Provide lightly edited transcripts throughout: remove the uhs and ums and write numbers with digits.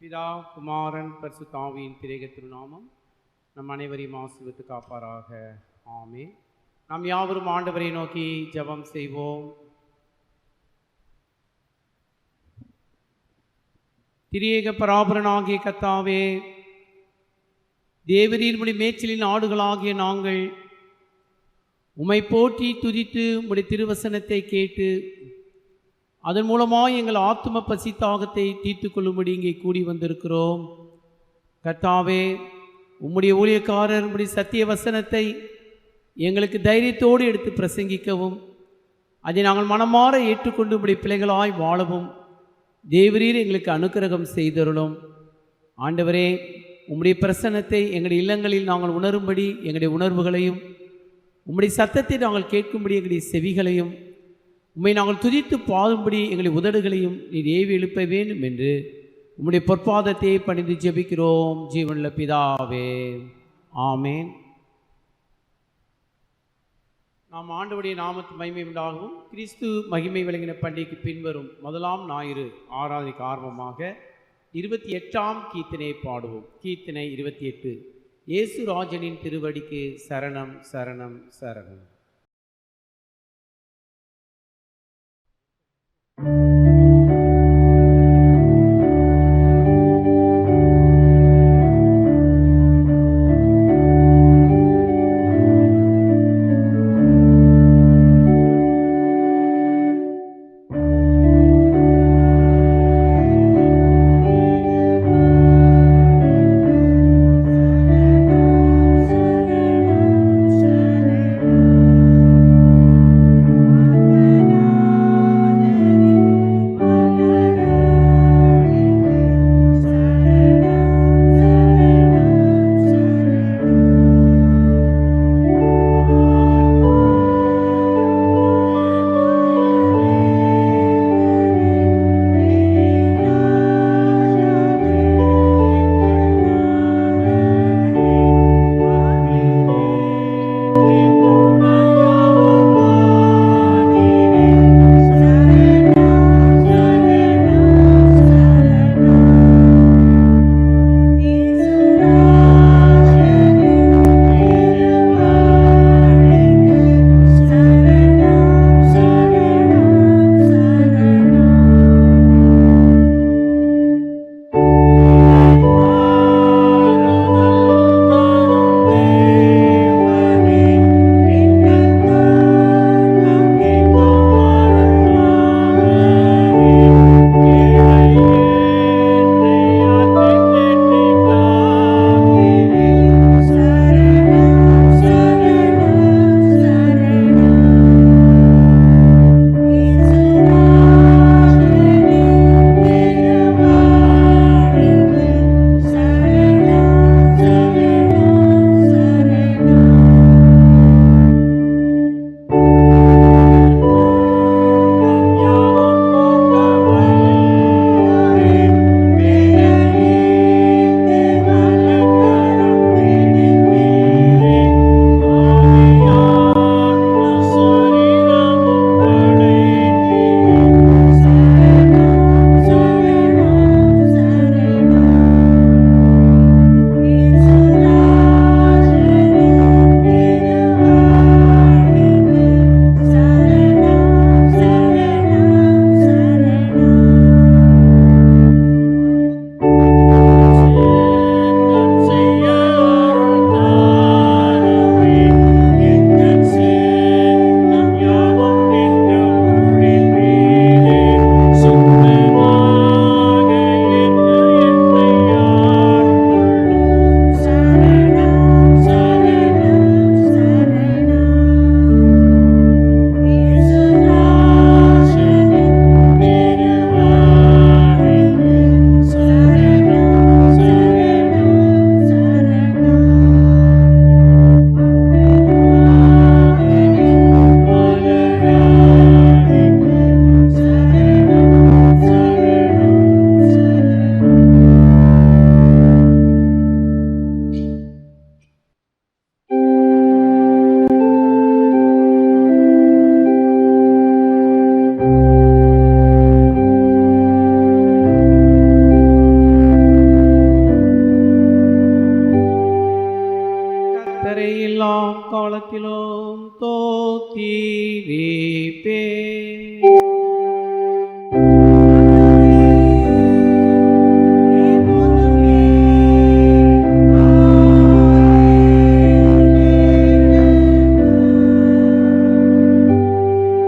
பிதா குமாரன் பரிசுத்த ஆவியின் திரேக திருநாமம் நம் அனைவரையும் ஆசீர்வதித்து காப்பாராக. ஆமென். நாம் யாவரும் ஆண்டவரை நோக்கி ஜெபம் செய்வோம். திரியேக பராபரனாகிய கர்த்தாவே, தேவரீர் உம்முடைய மேய்ச்சலின் ஆடுகளாகிய நாங்கள் உம்மை போற்றி துதித்து உம்முடைய திருவசனத்தை கேட்டு அதன் மூலமாக எங்கள் ஆத்தும பசி தாகத்தை தீர்த்து கொள்ளும்படி இங்கே கூடி வந்திருக்கிறோம். கர்த்தாவே, உம்முடைய ஊழியக்காரர் உம்முடைய சத்திய வசனத்தை எங்களுக்கு தைரியத்தோடு எடுத்து பிரசங்கிக்கவும் அதை நாங்கள் மனமாற ஏற்றுக்கொண்டு உம்முடைய பிள்ளைகளாய் வாழவும் தேவரீர் எங்களுக்கு அனுக்கிரகம் செய்தருளும். ஆண்டவரே, உம்முடைய பிரசன்னத்தை எங்களுடைய இல்லங்களில் நாங்கள் உணரும்படி எங்களுடைய உணர்வுகளையும் உம்முடைய சத்தத்தை நாங்கள் கேட்கும்படி எங்களுடைய செவிகளையும் உம்மை நாங்கள் துதித்து பாடும்படி எங்களுடைய உதடுகளையும் நீர் ஏவி எழுப்ப வேண்டும் என்று உம்முடைய பொற்பாதத்தை பணிந்து ஜெபிக்கிறோம் ஜீவனுள்ள பிதாவே. ஆமேன். நாம் ஆண்டவருடைய நாமத்து மகிமை உண்டாகவும் கிறிஸ்து மகிமை விளங்கின பண்டிகைக்கு பின்வரும் முதலாம் ஞாயிறு ஆராதனைக்கு ஆர்வமாக 28ஆம் கீர்த்தனையை பாடுவோம். கீர்த்தனை 28. இயேசு ராஜனின் திருவடிக்கு சரணம் சரணம் சரணம்.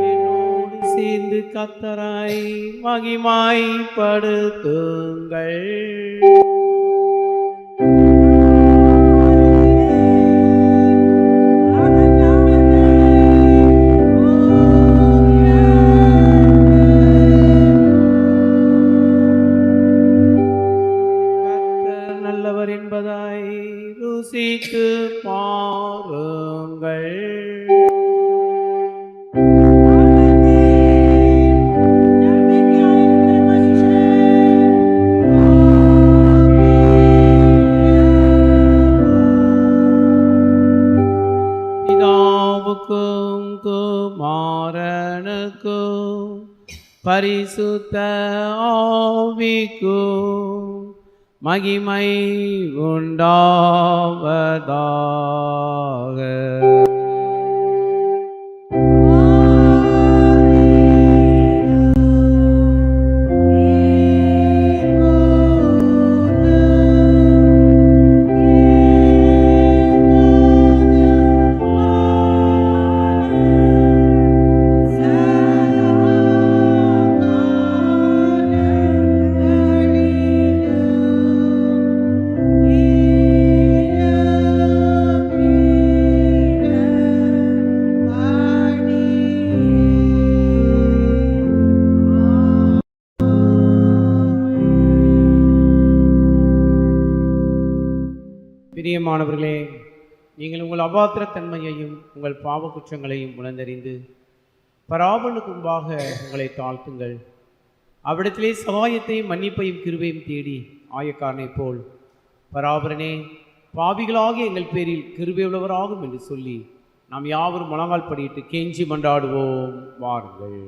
என்னோடு சேர்ந்து கர்த்தரை மகிமைப்படுத்துங்கள். கர்த்தர் நல்லவர் என்பதை ருசித்து பாருங்கள். பிதாவுக்கும் குமாரனுக்கும் பரிசுத்த ஆவிக்கும் மகிமை உண்டாவதாக. பிரியமானவர்களே, நீங்கள் உங்கள் அபாத்திரத்தன்மையையும் உங்கள் பாவ குற்றங்களையும் உணர்ந்தறிந்து பராபரனுக்கு முன்பாக உங்களை தாழ்த்துங்கள். அவ்விடத்திலே சகாயத்தையும் மன்னிப்பையும் கிருபையும் தேடி ஆயக்காரனைப் போல் பராபரனே, பாவிகளாகிய எங்கள் பேரில் கிருபை உள்ளவராகும் என்று சொல்லி நாம் யாவரும் முழங்கால் படியிட்டு கெஞ்சி மன்றாடுவோம். வாருங்கள்.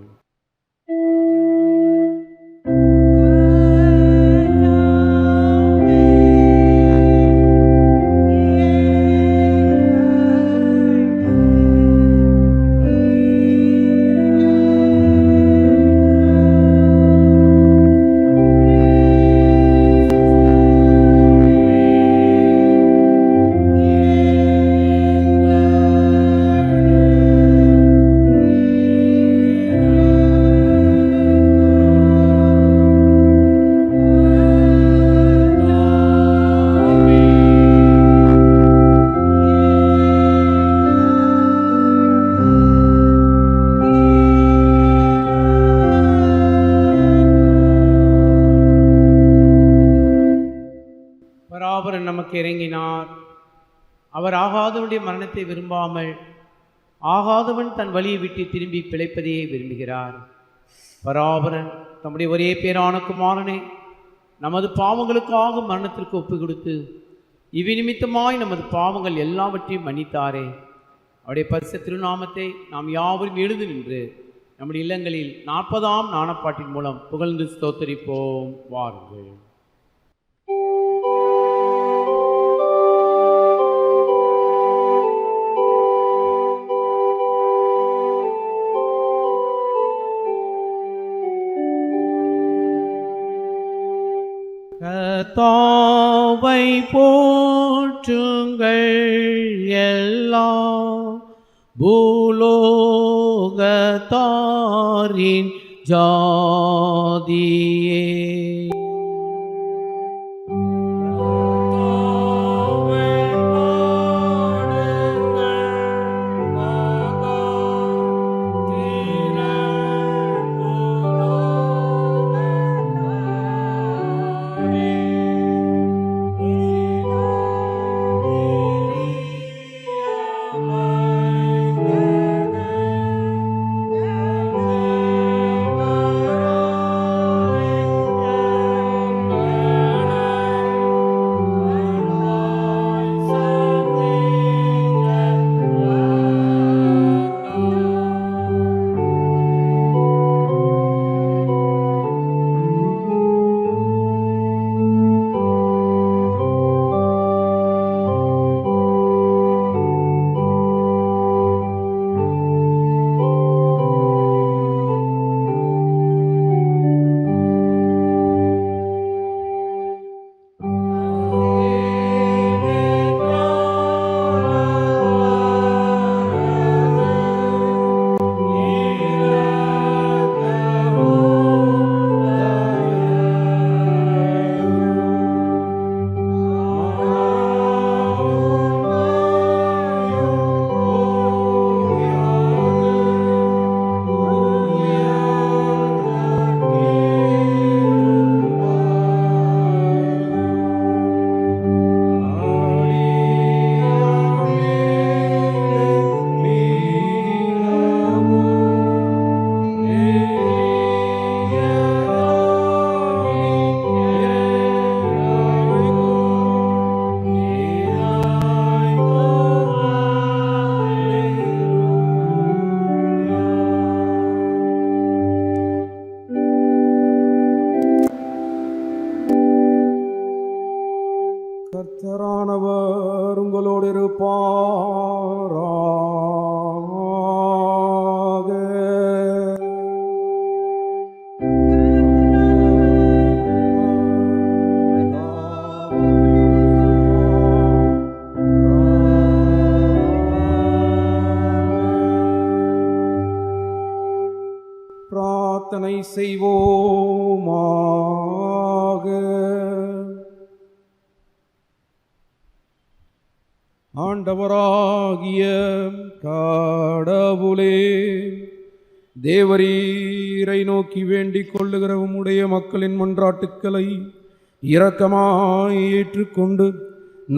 பராபரன் நமக்கு இறங்கினார். அவர் ஆகாதவனுடைய மரணத்தை விரும்பாமல் ஆகாதவன் தன் வழியை விட்டு திரும்பி பிழைப்பதையே விரும்புகிறார். பராபரன் தம்முடைய ஒரே பேரான குமாரனை நமது பாவங்களுக்காக மரணத்திற்கு ஒப்பு கொடுத்து இவ்விநிமித்தமாய் நமது பாவங்கள் எல்லாவற்றையும் மன்னித்தாரே. அவருடைய பரிசுத்த திருநாமத்தை நாம் யாவரும் எழுந்து நின்று நம்முடைய இல்லங்களில் 40ஆம் நாணப்பாட்டின் மூலம் புகழ்ந்து ஸ்தோத்தரிப்போம். வாருங்கள். கர்த்தாவை போற்றுங்கள் எல்லா பூலோகத்தாரின் ஜாதியே. பிரார்த்தனை செய்வோமாக. ஆண்டவராகிய கடவுளே, தேவரீரை நோக்கி வேண்டிக் கொள்ளுகிற உம்முடைய மக்களின் மன்றாட்டுக்களை இரக்கமாய் ஏற்றுக்கொண்டு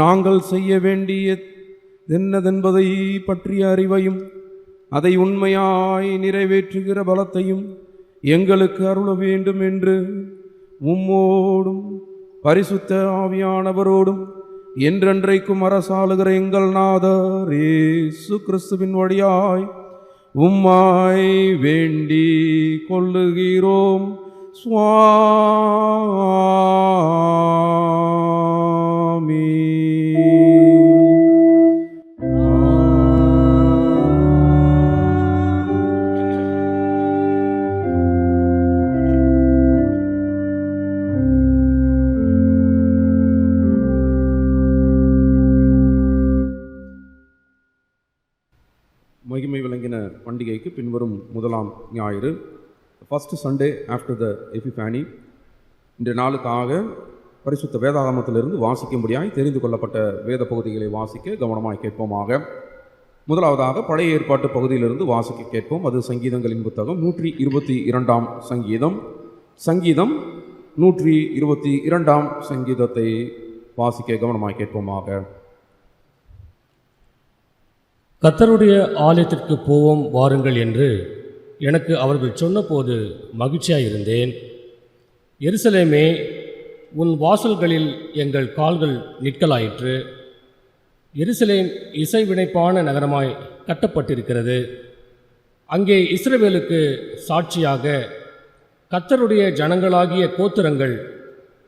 நாங்கள் செய்ய வேண்டிய என்னதென்பதை பற்றிய அறிவையும் அதை உண்மையாய் நிறைவேற்றுகிற பலத்தையும் எங்களுக்கு அருள வேண்டும் என்று உம்மோடும் பரிசுத்த ஆவியானவரோடும் என்றென்றைக்கும் அரசாளுகிற எங்கள் நாதர் இயேசு கிறிஸ்துவின் வழியாய் உம்மாய் வேண்டி கொள்ளுகிறோம். சுவாமி. மகிமை விளங்கின பண்டிகைக்கு பின்வரும் முதலாம் ஞாயிறு, ஃபர்ஸ்ட் சண்டே ஆஃப்டர் த எபிஃபானி. இன்றைய நாளுக்காக பரிசுத்த வேதாகமத்திலிருந்து வாசிக்கும்படியாய் தெரிந்து கொள்ளப்பட்ட வேத பகுதிகளை வாசிக்க கவனமாய் கேட்போமாக. முதலாவதாக பழைய ஏற்பாட்டு பகுதியிலிருந்து வாசிக்க கேட்போம். அது சங்கீதங்களின் புத்தகம் 122ஆம் சங்கீதம். சங்கீதம் 122ஆம் சங்கீதத்தை வாசிக்க கவனமாய் கேட்போமாக. கர்த்தருடைய ஆலயத்திற்கு போவோம் வாருங்கள் என்று எனக்கு அவர்கள் சொன்னபோது மகிழ்ச்சியாயிருந்தேன். எருசலேமே, உன் வாசல்களில் எங்கள் கால்கள் நிற்கலாயிற்று. எருசலேம் இசைவினைப்பான நகரமாய் கட்டப்பட்டிருக்கிறது. அங்கே இஸ்ரவேலுக்கு சாட்சியாக கர்த்தருடைய ஜனங்களாகிய கோத்திரங்கள்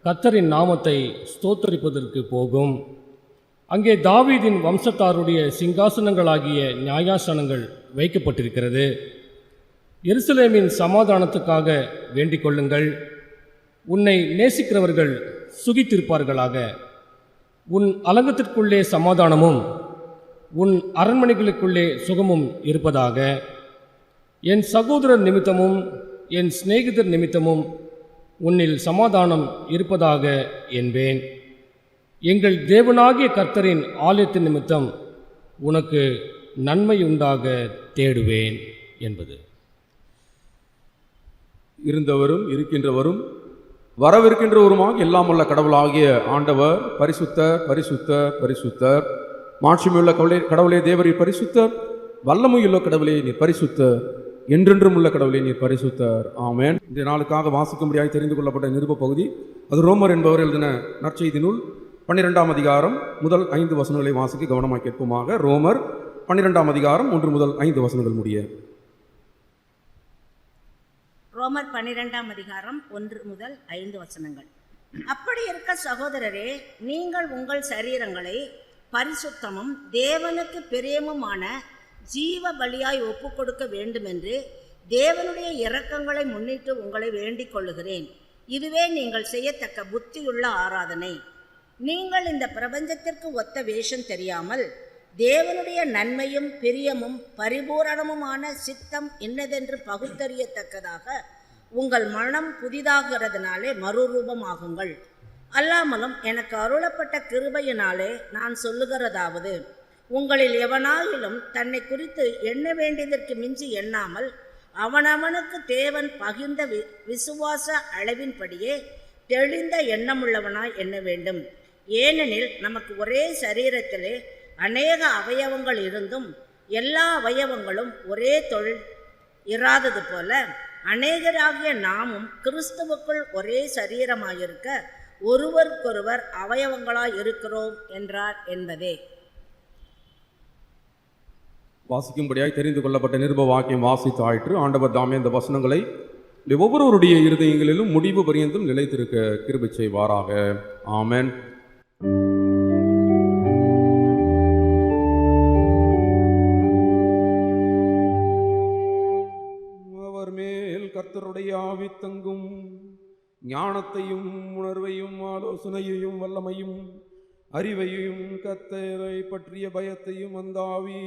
கர்த்தரின் நாமத்தை ஸ்தோத்தரிப்பதற்கு போகும். அங்கே தாவீதின் வம்சத்தாருடைய சிங்காசனங்களாகிய நியாயாசனங்கள் வைக்கப்பட்டிருக்கிறது. எருசலேமின் சமாதானத்துக்காக வேண்டிக் கொள்ளுங்கள். உன்னை நேசிக்கிறவர்கள் சுகித்திருப்பார்களாக. உன் அலங்கத்திற்குள்ளே சமாதானமும் உன் அரண்மனைகளுக்குள்ளே சுகமும் இருப்பதாக. என் சகோதரர் நிமித்தமும் என் சிநேகிதர் நிமித்தமும் உன்னில் சமாதானம் இருப்பதாக என்பேன். எங்கள் தேவனாகிய கர்த்தரின் ஆலயத்தின் நிமித்தம் உனக்கு நன்மை உண்டாக தேடுவேன் என்பது. இருந்தவரும் இருக்கின்றவரும் வரவிருக்கின்றவருமாக எல்லாம் உள்ள கடவுளாகிய ஆண்டவர் பரிசுத்தர் பரிசுத்தர் பரிசுத்தர். மாட்சிமையுள்ள கடவுளே தேவரீர் பரிசுத்தர். வல்லமையுள்ள கடவுளே நீர் பரிசுத்தர். என்றென்றும் உள்ள கடவுளே நீர் பரிசுத்தர். ஆமென். இந்த நாளுக்காக வாசிக்கும்படியாக தெரிந்து கொள்ளப்பட்ட நிருப பகுதி அது ரோமர் என்பவர் எழுதின நற்செய்தி நூல் 12ஆம் அதிகாரம் முதல் 5 வசனங்களை வாசிக்க கவனமாக கேட்போமாக. ரோமர் 12ஆம் அதிகாரம் 1 முதல் 5 வசனங்கள் முடிய. ரோமர் 12ஆம் அதிகாரம் 1 முதல் 5 வசனங்கள். அப்படி இருக்க சகோதரரே, நீங்கள் உங்கள் சரீரங்களை பரிசுத்தமும் தேவனுக்கு பிரியமுமான ஜீவ பலியாய் ஒப்பு கொடுக்க வேண்டுமென்று தேவனுடைய இரக்கங்களை முன்னிட்டு உங்களை வேண்டிக் கொள்ளுகிறேன். இதுவே நீங்கள் செய்யத்தக்க புத்தியுள்ள ஆராதனை. நீங்கள் இந்த பிரபஞ்சத்திற்கு ஒத்த வேஷம் தெரியாமல் தேவனுடைய நன்மையும் பிரியமும் பரிபூரணமுமான சித்தம் இன்னதென்று பகுத்தறியத்தக்கதாக உங்கள் மனம் புதிதாகிறதுனாலே மறுரூபமாகுங்கள். அல்லாமலும் எனக்கு அருளப்பட்ட கிருபையினாலே நான் சொல்லுகிறதாவது, உங்களில் எவனாயிலும் தன்னை குறித்து எண்ண வேண்டியதற்கு மிஞ்சி எண்ணாமல் அவனவனுக்கு தேவன் பகிர்ந்த விசுவாச அளவின்படியே தெளிந்த எண்ணமுள்ளவனாய் எண்ண வேண்டும். ஏனெனில் நமக்கு ஒரே சரீரத்திலே அநேக அவயவங்கள் இருந்தும் எல்லா அவயவங்களும் ஒரே தொழில் இராதது போல அநேகராகிய நாமும் கிறிஸ்துவுக்குள் ஒரே சரீரமாயிருக்க ஒருவருக்கொருவர் அவயவங்களாய் இருக்கிறோம் என்றார் என்பதே. வாசிக்கும்படியாய் தெரிந்து கொள்ளப்பட்ட நிருப வாக்கியம் வாசித்து ஆயிற்று. ஆண்டவர் தாமே இந்த வசனங்களை ஒவ்வொருவருடைய இருதயங்களிலும் முடிவு பரியந்தும் நிலைத்திருக்க கிருபை செய்வாராக. ஆமென். அவர் மேல் கர்த்தருடைய ஆவி தங்கும். ஞானத்தையும் உணர்வையும் ஆலோசனையையும் வல்லமையும் அறிவையும் கர்த்தரை பற்றிய பயத்தையும் அந்த ஆவி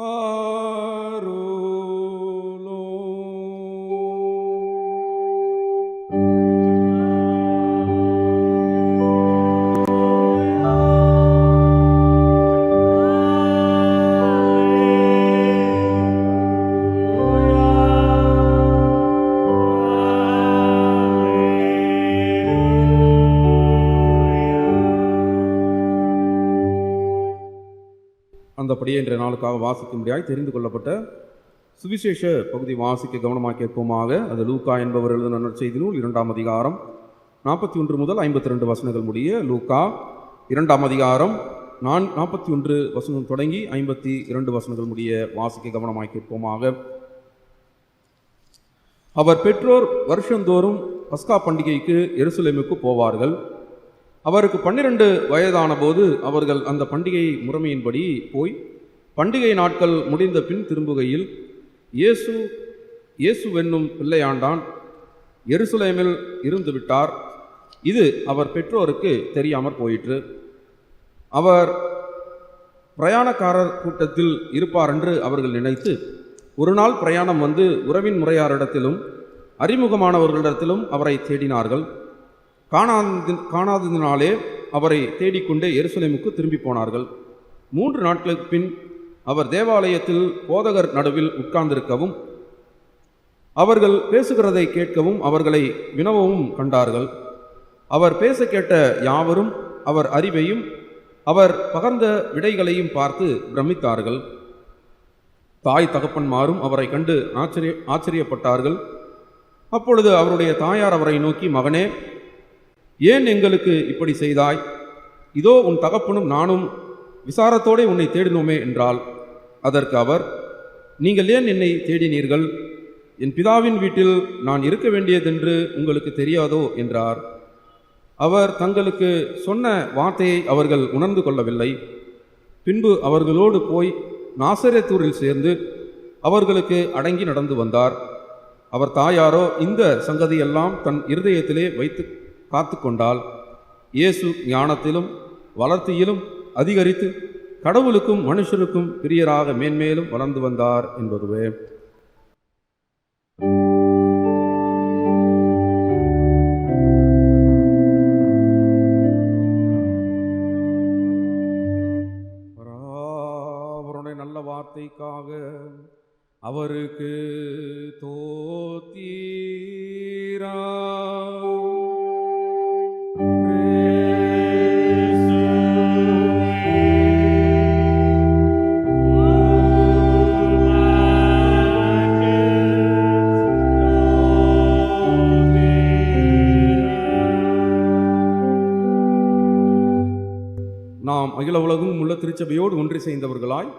ஆரோலோ. அப்படியே இன்றைய நாளுக்காக வாசிக்கும்படியாய் தெரிந்து கொள்ளப்பட்ட சுவிசேஷ பகுதி வாசிக்க கவனமாக கேட்போமாக. அது லூக்கா என்பவர் எழுதின நற்செய்தி நூல் 2ஆம் அதிகாரம் 41 முதல் 52 வசனங்கள் முடிய. லூக்கா 2ஆம் அதிகாரம் 41 வசனம் தொடங்கி 52 வசனங்கள் முடிய வாசிக்க கவனமாக கேட்போமாக. அவர் பெற்றோர் வருஷந்தோறும் பஸ்கா பண்டிகைக்கு எருசலேமுக்கு போவார்கள். அவருக்கு 12 வயதான போது அவர்கள் அந்த பண்டிகை முறைமையின்படி போய் பண்டிகை நாட்கள் முடிந்த பின் திரும்புகையில் இயேசு என்னும் பிள்ளையாண்டான் எருசலேமில் இருந்து விட்டார். இது அவர் பெற்றோருக்கு தெரியாமற் போயிற்று. அவர் பிரயாணக்காரர் கூட்டத்தில் இருப்பார் என்று அவர்கள் நினைத்து ஒரு நாள் பிரயாணம் வந்து உறவின் முறையாரிடத்திலும் அறிமுகமானவர்களிடத்திலும் அவரை தேடினார்கள். காணாததினாலே அவரை தேடிக்கொண்டே எருசலேமுக்கு திரும்பி போனார்கள். 3 நாட்களுக்கு பின் அவர் தேவாலயத்தில் போதகர் நடுவில் உட்கார்ந்திருக்கவும் அவர்கள் பேசுகிறதை கேட்கவும் அவர்களை வினவவும் கண்டார்கள். அவர் பேச கேட்ட யாவரும் அவர் அறிவையும் அவர் பகர்ந்த விடைகளையும் பார்த்து பிரமித்தார்கள். தாய் தகப்பன்மாரும் அவரை கண்டு ஆச்சரியப்பட்டார்கள். அப்பொழுது அவருடைய தாயார் அவரை நோக்கி, மகனே, ஏன் எங்களுக்கு இப்படி செய்தாய்? இதோ உன் தகப்பனும் நானும் விசாரத்தோடு உன்னை தேடினோமே என்றாள். அதற்கு அவர், நீங்கள் ஏன் என்னை தேடினீர்கள்? என் பிதாவின் வீட்டில் நான் இருக்க வேண்டியதென்று உங்களுக்கு தெரியாதோ என்றார். அவர் தங்களுக்கு சொன்ன வார்த்தையை அவர்கள் உணர்ந்து கொள்ளவில்லை. பின்பு அவர்களோடு போய் நாசரேத்தூரில் சேர்ந்து அவர்களுக்கு அடங்கி நடந்து வந்தார். அவர் தாயாரோ இந்த சங்கதியெல்லாம் தன் இருதயத்திலே வைத்து காத்து கொண்டாள். இயேசு ஞானத்திலும் வளர்த்தியிலும் அதிகரித்து கடவுளுக்கும் மனுஷருக்கும் பிரியராக மேன்மேலும் வளர்ந்து வந்தார் என்பதுவே. அவருடைய நல்ல வார்த்தைக்காக அவருக்கு தோத்தீரா. நாம் அகில உலகம் உள்ள திருச்சபையோடு ஒன்றி சேர்ந்தவர்களாய்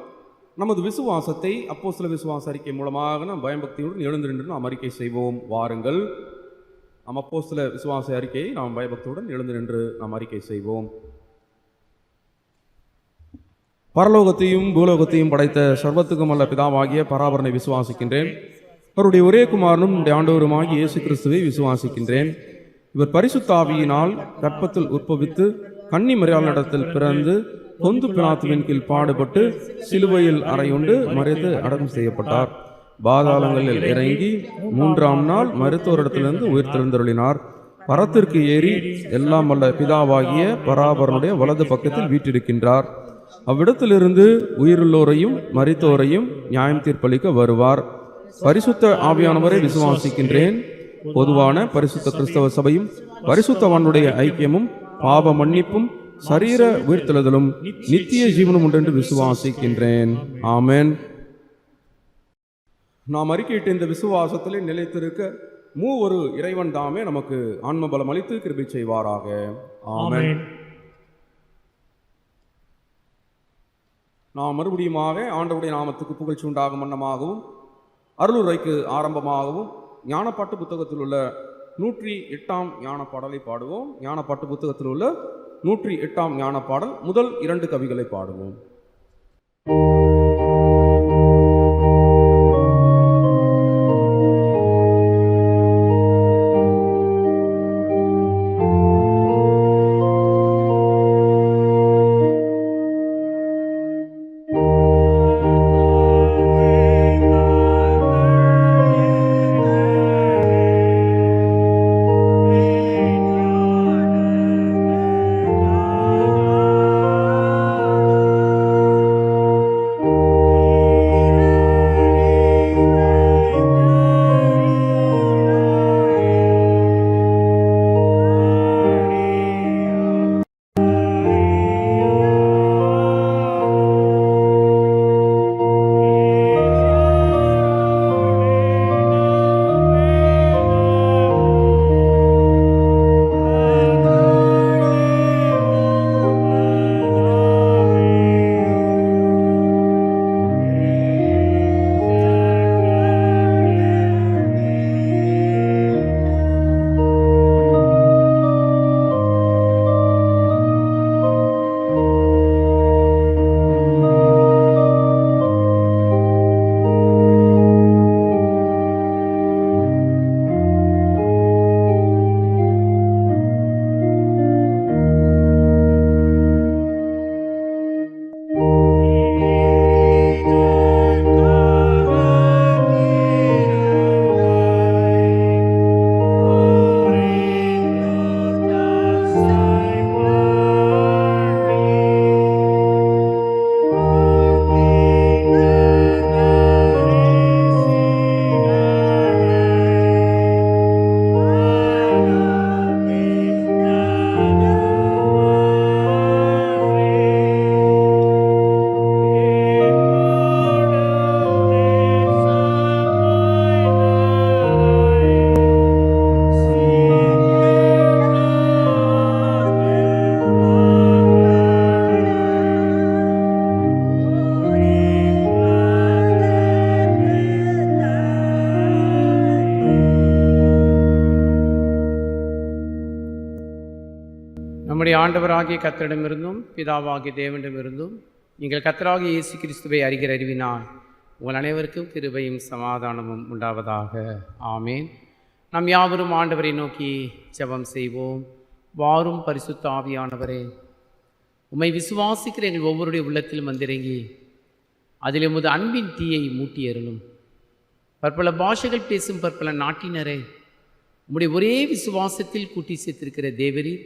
நமது விசுவாசத்தை அப்போஸ்தல விசுவாச அறிக்கை மூலமாக நாம் பயபக்தியுடன் எழுந்து நின்று நாம் அறிக்கை செய்வோம். வாருங்கள், நாம் அப்போஸ்தல விசுவாச அறிக்கையை நாம் பயபக்தியுடன் எழுந்து நின்று நாம் அறிக்கை செய்வோம். பரலோகத்தையும் பூலோகத்தையும் படைத்த சர்வத்துக்கும் அல்ல பிதாவாகிய பராபரனை விசுவாசிக்கின்றேன். அவருடைய ஒரே குமாரனும் நம்முடைய ஆண்டவருமாகிய இயேசு கிறிஸ்துவை விசுவாசிக்கின்றேன். இவர் பரிசுத்த ஆவியினால் கர்ப்பத்தில் உற்பவித்து கன்னி மரியாளிடத்தில் பிறந்து பொந்து பிலாத்துவின் கீழ் பாடுபட்டு சிலுவையில் அறையுண்டு மரித்து அடக்கம் செய்யப்பட்டார். பாதாளங்களில் இறங்கி 3ஆம் நாள் மருத்துவரிடத்திலிருந்து உயிர்த்தெழுந்தருளினார். பரத்திற்கு ஏறி எல்லாம் வல்ல பிதாவாகிய பராபரனுடைய வலது பக்கத்தில் வீற்றிருக்கின்றார். அவ்விடத்திலிருந்து உயிருள்ளோரையும் மரித்தோரையும் நியாயம் தீர்ப்பளிக்க வருவார். பரிசுத்த ஆவியானவரை விசுவாசிக்கின்றேன். பொதுவான பரிசுத்த கிறிஸ்தவ சபையும் பரிசுத்தவானுடைய ஐக்கியமும் பாவ மன்னிப்பும் சரீர உயிர்த்தெழுதலும் நித்திய ஜீவனும் உண்டென்று விசுவாசிக்கின்றேன். ஆமென். நாம் அறிக்கையிட்ட இந்த விசுவாசத்திலே நிலைத்திருக்க ஒரு இறைவன் தாமே நமக்கு ஆன்ம பலம் அளித்து கிருபை செய்வாராக. ஆமென். நாம் மறுபடியுமாக ஆண்டவருடைய நாமத்துக்கு புகழ்ச்சி உண்டாகும் வண்ணமாகவும் அருளுரைக்கு ஆரம்பமாகவும் ஞானப்பாட்டு புத்தகத்தில் உள்ள 108ஆம் ஞான பாடலை பாடுவோம். ஞானப்பாட்டு புத்தகத்தில் உள்ள 108ஆம் ஞான பாடல் முதல் 2 கவிகளை பாடுவோம். நம்முடைய ஆண்டவராகிய கர்த்தரிடமிருந்தும் பிதாவாகிய தேவனிடமிருந்தும் நீங்கள் கர்த்தராகிய இயேசு கிறிஸ்துவை அறிகிற அறிவினால் உங்கள் அனைவருக்கும் கிருபையும் சமாதானமும் உண்டாவதாக. ஆமேன். நாம் யாவரும் ஆண்டவரை நோக்கி ஜெபம் செய்வோம். வாரும் பரிசுத்த ஆவியானவரே, உம்மை விசுவாசிக்கிற எங்கள் ஒவ்வொருடைய உள்ளத்திலும் வந்திறங்கி அதில் உமது அன்பின் தீயை மூட்டி அருளும். பற்பல பாஷைகள் பேசும் பற்பல நாட்டினரே, உம்முடைய ஒரே விசுவாசத்தில் கூட்டி சேர்த்திருக்கிற தேவரீர்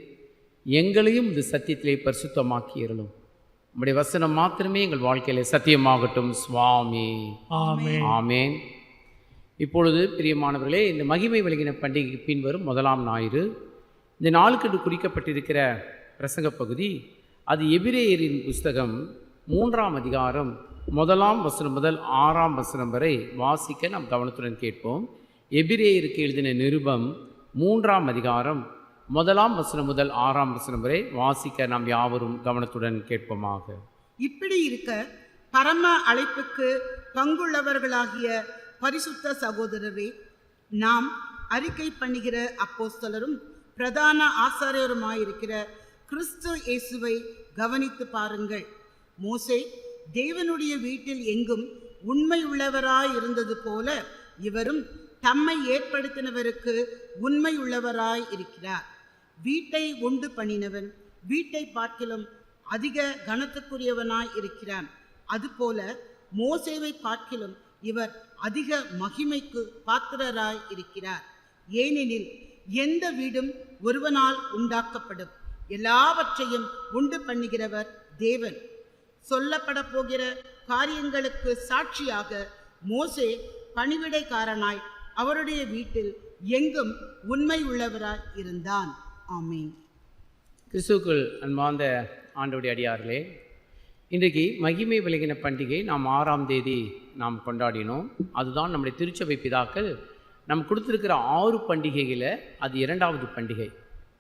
எங்களையும் இந்த சத்தியத்திலே பரிசுத்தமாக்கி அருளும். உம்முடைய வசனம் மாத்திரமே எங்கள் வாழ்க்கையிலே சத்தியமாகட்டும் சுவாமி. ஆமென். ஆமேன். இப்பொழுது பிரியமானவர்களே, இந்த மகிமை விளங்கின பண்டிகைக்கு பின்வரும் முதலாம் ஞாயிறு, இந்த நாளுக்கு குறிக்கப்பட்டிருக்கிற பிரசங்க பகுதி அது எபிரேயரின் புஸ்தகம் 3ஆம் அதிகாரம் 1ஆம் வசனம் முதல் 6ஆம் வசனம் வரை வாசிக்க நாம் கவனத்துடன் கேட்போம். எபிரேயருக்கு எழுதின நிருபம் 3ஆம் அதிகாரம் 1ஆம் வசனம் முதல் 6ஆம் வசனம் வரை வாசிக்க நாம் யாவரும் கவனத்துடன் கேட்போமாக. இப்படி இருக்க பரம அழைப்புக்கு பங்குள்ளவர்களாகிய பரிசுத்த சகோதரரே, நாம் அறிக்கை பண்ணுகிற அப்போஸ்தலரும் பிரதான ஆசாரியருமாயிருக்கிற கிறிஸ்து இயேசுவை கவனித்து பாருங்கள். மோசே தேவனுடைய வீட்டில் எங்கும் உண்மை உள்ளவராய் இருந்தது போல இவரும் தம்மை ஏற்படுத்தினவருக்கு உண்மை உள்ளவராய் இருக்கிறார். வீட்டை உண்டு பண்ணினவன் வீட்டை பார்க்கிலும் அதிக கனத்துக்குரியவனாய் இருக்கிறான். அதுபோல மோசேவை பார்க்கிலும் இவர் அதிக மகிமைக்கு பாத்திரராய் இருக்கிறார். ஏனெனில் எந்த வீடும் ஒருவனால் உண்டாக்கப்படும், எல்லாவற்றையும் உண்டு பண்ணுகிறவர் தேவன். சொல்லப்பட போகிற காரியங்களுக்கு சாட்சியாக மோசே பணிவிடைக்காரனாய் அவருடைய வீட்டில் எங்கும் உண்மை உள்ளவராய் இருந்தான். ஆமீன். கிறிஸ்துவுக்குள் அன்பார்ந்த ஆண்டவருடைய அடியார்களே, இன்றைக்கு மகிமை விளங்கின பண்டிகை நாம் 6ஆம் தேதி நாம் கொண்டாடினோம். அதுதான் நம்முடைய திருச்சபை பிதாக்கள் நம்ம கொடுத்துருக்கிற 6 பண்டிகைகளை அது 2வது பண்டிகை.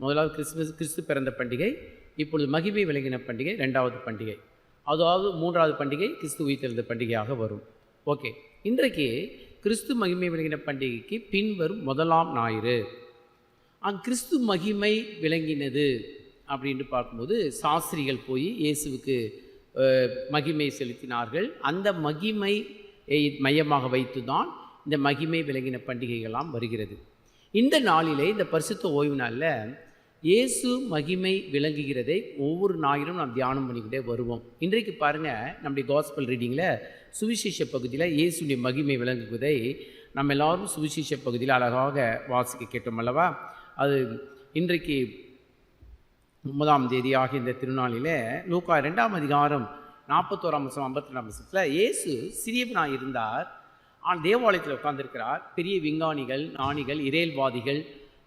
முதலாவது கிறிஸ்து பிறந்த பண்டிகை, இப்பொழுது மகிமை விளங்கின பண்டிகை 2வது பண்டிகை, அதாவது 3வது பண்டிகை கிறிஸ்து உயிர்த்தெழுந்த பண்டிகையாக வரும். ஓகே, இன்றைக்கு கிறிஸ்து மகிமை விளங்கின பண்டிகைக்கு பின்வரும் முதலாம் ஞாயிறு. கிறிஸ்து மகிமை விளங்கினது அப்படின்ட்டு பார்க்கும்போது சாஸ்திரிகள் போய் இயேசுவுக்கு மகிமை செலுத்தினார்கள். அந்த மகிமை மையமாக வைத்து தான் இந்த மகிமை விளங்கின பண்டிகைகளாம் வருகிறது. இந்த நாளிலே, இந்த பரிசுத்த ஓய்வு நாளில் இயேசு மகிமை விளங்குகிறதை ஒவ்வொரு ஞாயிறும் நாம் தியானம் பண்ணிக்கிட்டே வருவோம். இன்றைக்கு பாருங்கள், நம்முடைய காஸ்பல் ரீடிங்கில் சுவிசேஷ பகுதியில் இயேசுடைய மகிமை விளங்குவதை நம்ம எல்லோரும் சுவிசேஷ பகுதியில் அழகாக வாசிக்க கேட்டோம் அல்லவா? அது இன்றைக்கு 9ஆம் தேதி ஆகிய இந்த திருநாளில் லூக்கா 2ஆம் அதிகாரம் 41ஆம் வசனம் 52ஆம் வசனத்தில் இயேசு சிறியவனாக இருந்தார், தேவாலயத்தில் உட்கார்ந்திருக்கிறார். பெரிய விஞ்ஞானிகள், ஞானிகள், இறையல்வாதிகள்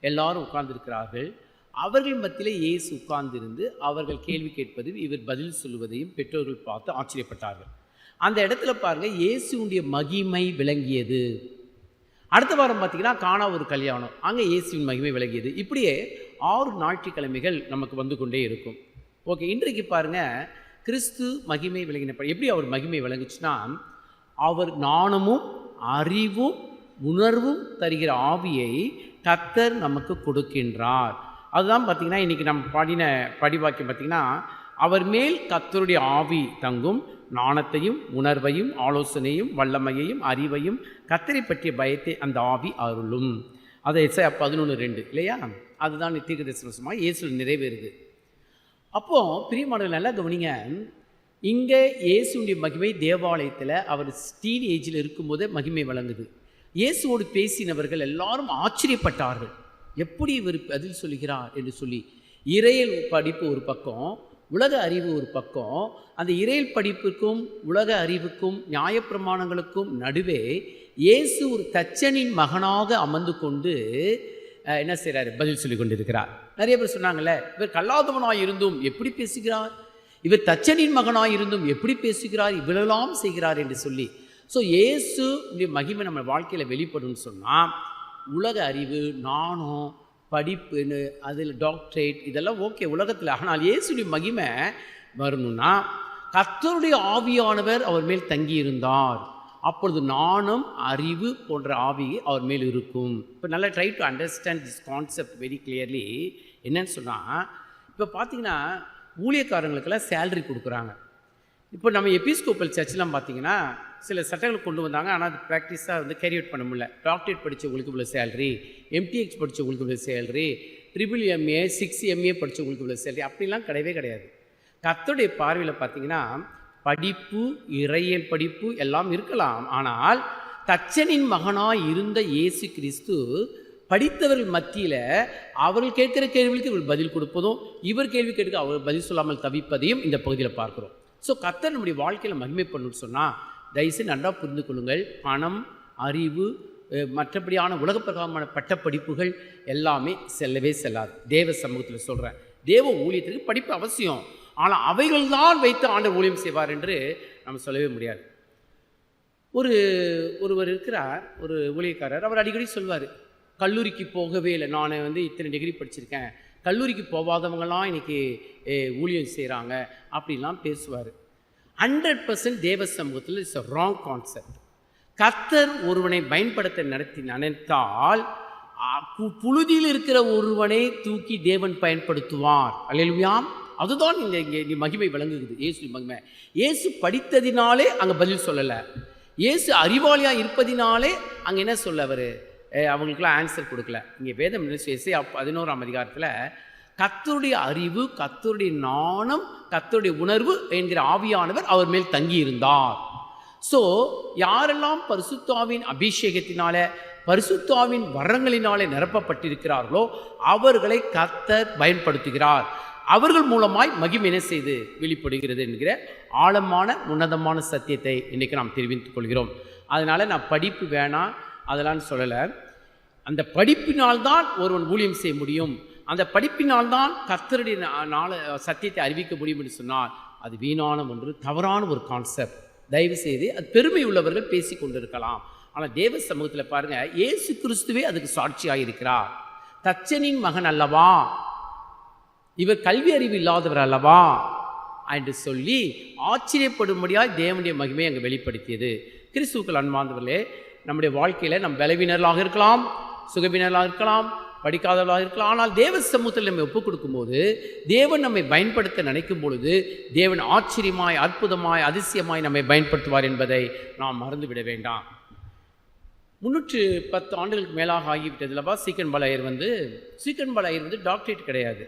எல்லாரும் உட்கார்ந்திருக்கிறார்கள். அவர்கள் மத்தியில் இயேசு உட்கார்ந்திருந்து அவர்கள் கேள்வி கேட்பதையும் இவர் பதில் சொல்லுவதையும் பெற்றோர்கள் பார்த்து ஆச்சரியப்பட்டார்கள். அந்த இடத்துல பாருங்கள், இயேசுடைய மகிமை விளங்கியது. அடுத்த வாரம் பார்த்திங்கன்னா காணா ஒரு கல்யாணம், அங்கே இயேசுவின் மகிமை விளங்கியது. இப்படியே 6 ஞாயிற்றுக்கிழமைகள் நமக்கு வந்து கொண்டே இருக்கும். ஓகே, இன்றைக்கு பாருங்கள், கிறிஸ்து மகிமை விளங்கின எப்படி அவர் மகிமை விளங்குச்சுன்னா, அவர் ஞானமும் அறிவும் உணர்வும் தருகிற ஆவியை கர்த்தர் நமக்கு கொடுக்கின்றார். அதுதான் பார்த்திங்கன்னா இன்றைக்கி நம்ம பாடின படிவாக்கியம் பார்த்திங்கன்னா, அவர் மேல் கர்த்தருடைய ஆவி தங்கும், ஞானத்தையும் உணர்வையும் ஆலோசனையும் வல்லமையையும் அறிவையும் கர்த்தரை பற்றிய பயத்தை அந்த ஆவி அருளும். அதை எஸ்ஐயா 11:2 இல்லையா? அதுதான் தீர்க்கதரிசனமாக இயேசு நிறைவேறுது. அப்போது பிரியமானவர்கள் நல்லா கவனிங்க, இங்கே இயேசுடைய மகிமை தேவாலயத்தில் அவர் டீனேஜில் இருக்கும்போதே மகிமை வழங்குது. இயேசுவோடு பேசினவர்கள் எல்லாரும் ஆச்சரியப்பட்டார்கள், எப்படி இவர் பதில் சொல்லுகிறார் என்று சொல்லி. இறையல் படிப்பு ஒரு பக்கம், உலக அறிவு ஒரு பக்கம். அந்த இறையல் படிப்புக்கும் உலக அறிவுக்கும் நியாயப்பிரமாணங்களுக்கும் நடுவே இயேசு ஒரு தச்சனின் மகனாக அமர்ந்து கொண்டு என்ன செய்கிறார்? பதில் சொல்லி கொண்டிருக்கிறார். நிறைய பேர் சொன்னாங்கல்ல, இவர் கல்லாதவனாய் இருந்தும் எப்படி பேசுகிறார், இவர் தச்சனின் மகனாய் இருந்தும் எப்படி பேசுகிறார், இவ்வளெல்லாம் செய்கிறார் என்று சொல்லி. ஸோ இயேசு மகிமை நம்ம வாழ்க்கையில் வெளிப்படும்னு சொன்னால், உலக அறிவு, நாணம், படிப்புன்னு அதில் டாக்டரேட் இதெல்லாம் ஓகே உலகத்தில். ஆனால் இயேசுடைய மகிமை வரணும்னா கர்த்தருடைய ஆவியானவர் அவர் மேல் தங்கியிருந்தார். அப்பொழுது நாணம், அறிவு போன்ற ஆவி அவர் மேல் இருக்கும். இப்போ நல்லா try to understand this concept very clearly. என்னன்னு சொன்னால், இப்போ பார்த்தீங்கன்னா ஊழியக்காரங்களுக்கெல்லாம் சேலரி கொடுக்குறாங்க. இப்போ நம்ம எபிஸ்கோப்பல் சர்ச்லாம் பார்த்தீங்கன்னா சில சட்டங்கள் கொண்டு வந்தாங்க, ஆனால் அது ப்ராக்டிஸாக வந்து கேரி அவுட் பண்ண முடியல. டாக்டரேட் படித்தவங்களுக்கு இவ்வளோ சேலரி, எம்டிஹெச் படித்தவங்களுக்கு இவ்வளோ சேலரி, MA 6 MA படித்தவங்களுக்கு இவ்வளோ சேலரி, அப்படிலாம் கிடையவே கிடையாது. கர்த்தருடைய பார்வையில் பார்த்தீங்கன்னா படிப்பு, இறையியல் படிப்பு எல்லாம் இருக்கலாம், ஆனால் தச்சனின் மகனாய் இருந்த இயேசு கிறிஸ்து படித்தவர்கள் மத்தியில் அவர்கள் கேட்கிற கேள்விகளுக்கு இவர் பதில் கொடுப்பதும், இவர் கேள்வி கேட்க அவர் பதில் சொல்லாமல் தவிப்பதையும் இந்த பகுதியில் பார்க்குறோம். ஸோ கர்த்தர் நம்முடைய வாழ்க்கையில் மகிமை பண்ணணும்னு சொன்னால் தயவுசெய்து நன்றாக புரிந்து கொள்ளுங்கள். பணம், அறிவு, மற்றபடியான உலகப்பிரகாரமான பட்டப்படிப்புகள் எல்லாமே செல்லவே செல்லாது. தேவ சமூகத்தில் சொல்கிறேன், தேவ ஊழியத்திற்கு படிப்பு அவசியம், ஆனால் அவைகள்தான் வைத்து ஆண்டவர் ஊழியம் செய்வார் என்று நம்ம சொல்லவே முடியாது. ஒருவர் இருக்கிறார், ஒரு ஊழியக்காரர், அவர் அடிக்கடி சொல்வார், கல்லூரிக்கு போகவே இல்லை, நான் வந்து இத்தனை டிகிரி படிச்சிருக்கேன், கல்லூரிக்கு போகாதவங்களாம் இன்றைக்கி ஊழியம் செய்கிறாங்க அப்படிலாம் பேசுவார். 100% தேவ சமூகத்தில் இட்ஸ் அ ராங் கான்செப்ட். கர்த்தர் ஒருவனை பயன்படுத்த நினைத்தால் புழுதியில் இருக்கிற ஒருவனை தூக்கி தேவன் பயன்படுத்துவார். அல்லேலூயா. அதுதான் இங்கே மகிமை விளங்குகிறது. இயேசு மகிமை. இயேசு படித்ததினாலே அங்கே பதில் சொல்லலை, இயேசு அறிவாளியாக இருப்பதினாலே அங்கே என்ன சொல்ல அவர் அவங்களுக்குலாம் ஆன்சர் கொடுக்கல. இங்கே வேதம் ஏசாயா 11ஆம் அதிகாரத்தில் கர்த்தருடைய அறிவு, கர்த்தருடைய ஞானம், கர்த்தருடைய உணர்வு என்கிற ஆவியானவர் அவர் மேல் தங்கி இருந்தார். ஸோ யாரெல்லாம் பரிசுத்தாவின் அபிஷேகத்தினால, பரிசுத்தாவின் வரங்களினாலே நிரப்பப்பட்டிருக்கிறார்களோ அவர்களை கர்த்தர் பயன்படுத்துகிறார். அவர்கள் மூலமாய் மகிமை என்ன செய்து வெளிப்படுகிறது என்கிற ஆழமான உன்னதமான சத்தியத்தை இன்றைக்கி நாம் தெரிவித்துக் கொள்கிறோம். அதனால் நான் படிப்பு வேணாம் அதெல்லாம் சொல்லலை. அந்த படிப்பினால்தான் ஒருவன் ஊழியம் செய்ய முடியும், அந்த படிப்பினால்தான் கர்த்தருடைய சத்தியத்தை அறிவிக்க முடியும் என்று சொன்னால் அது வீணான ஒன்று, தவறான ஒரு கான்செப்ட். தயவு செய்து அது பெருமை உள்ளவர்கள் பேசி கொண்டிருக்கலாம், ஆனால் தேவ சமூகத்தில் பாருங்கள், இயேசு கிறிஸ்துவே அதுக்கு சாட்சியாக இருக்கிறார். தச்சனின் மகன் அல்லவா, இவர் கல்வி அறிவு இல்லாதவர் அல்லவா என்று சொல்லி ஆச்சரியப்படும்படியாக தேவனுடைய மகிமையை அங்கே வெளிப்படுத்தியது. கிறிஸ்துவுக்கள் அன்பார்ந்தவர்களே, நம்முடைய வாழ்க்கையில் நம் பலவீனர்களாக இருக்கலாம், சுகவீனர்களாக இருக்கலாம், படிக்காதவர்களாக இருக்கலாம், ஆனால் தேவ சமூகத்தில் நம்ம ஒப்புக் கொடுக்கும்போது, தேவன் நம்மை பயன்படுத்த நினைக்கும் பொழுது தேவன் ஆச்சரியமாய், அற்புதமாய், அதிசயமாய் நம்மை பயன்படுத்துவார் என்பதை நாம் மறந்துவிட வேண்டாம். 310 ஆண்டுகளுக்கு மேலாக ஆகிவிட்டதுலப்பா. சீக்கன் பாளையர் வந்து டாக்டரேட் கிடையாது.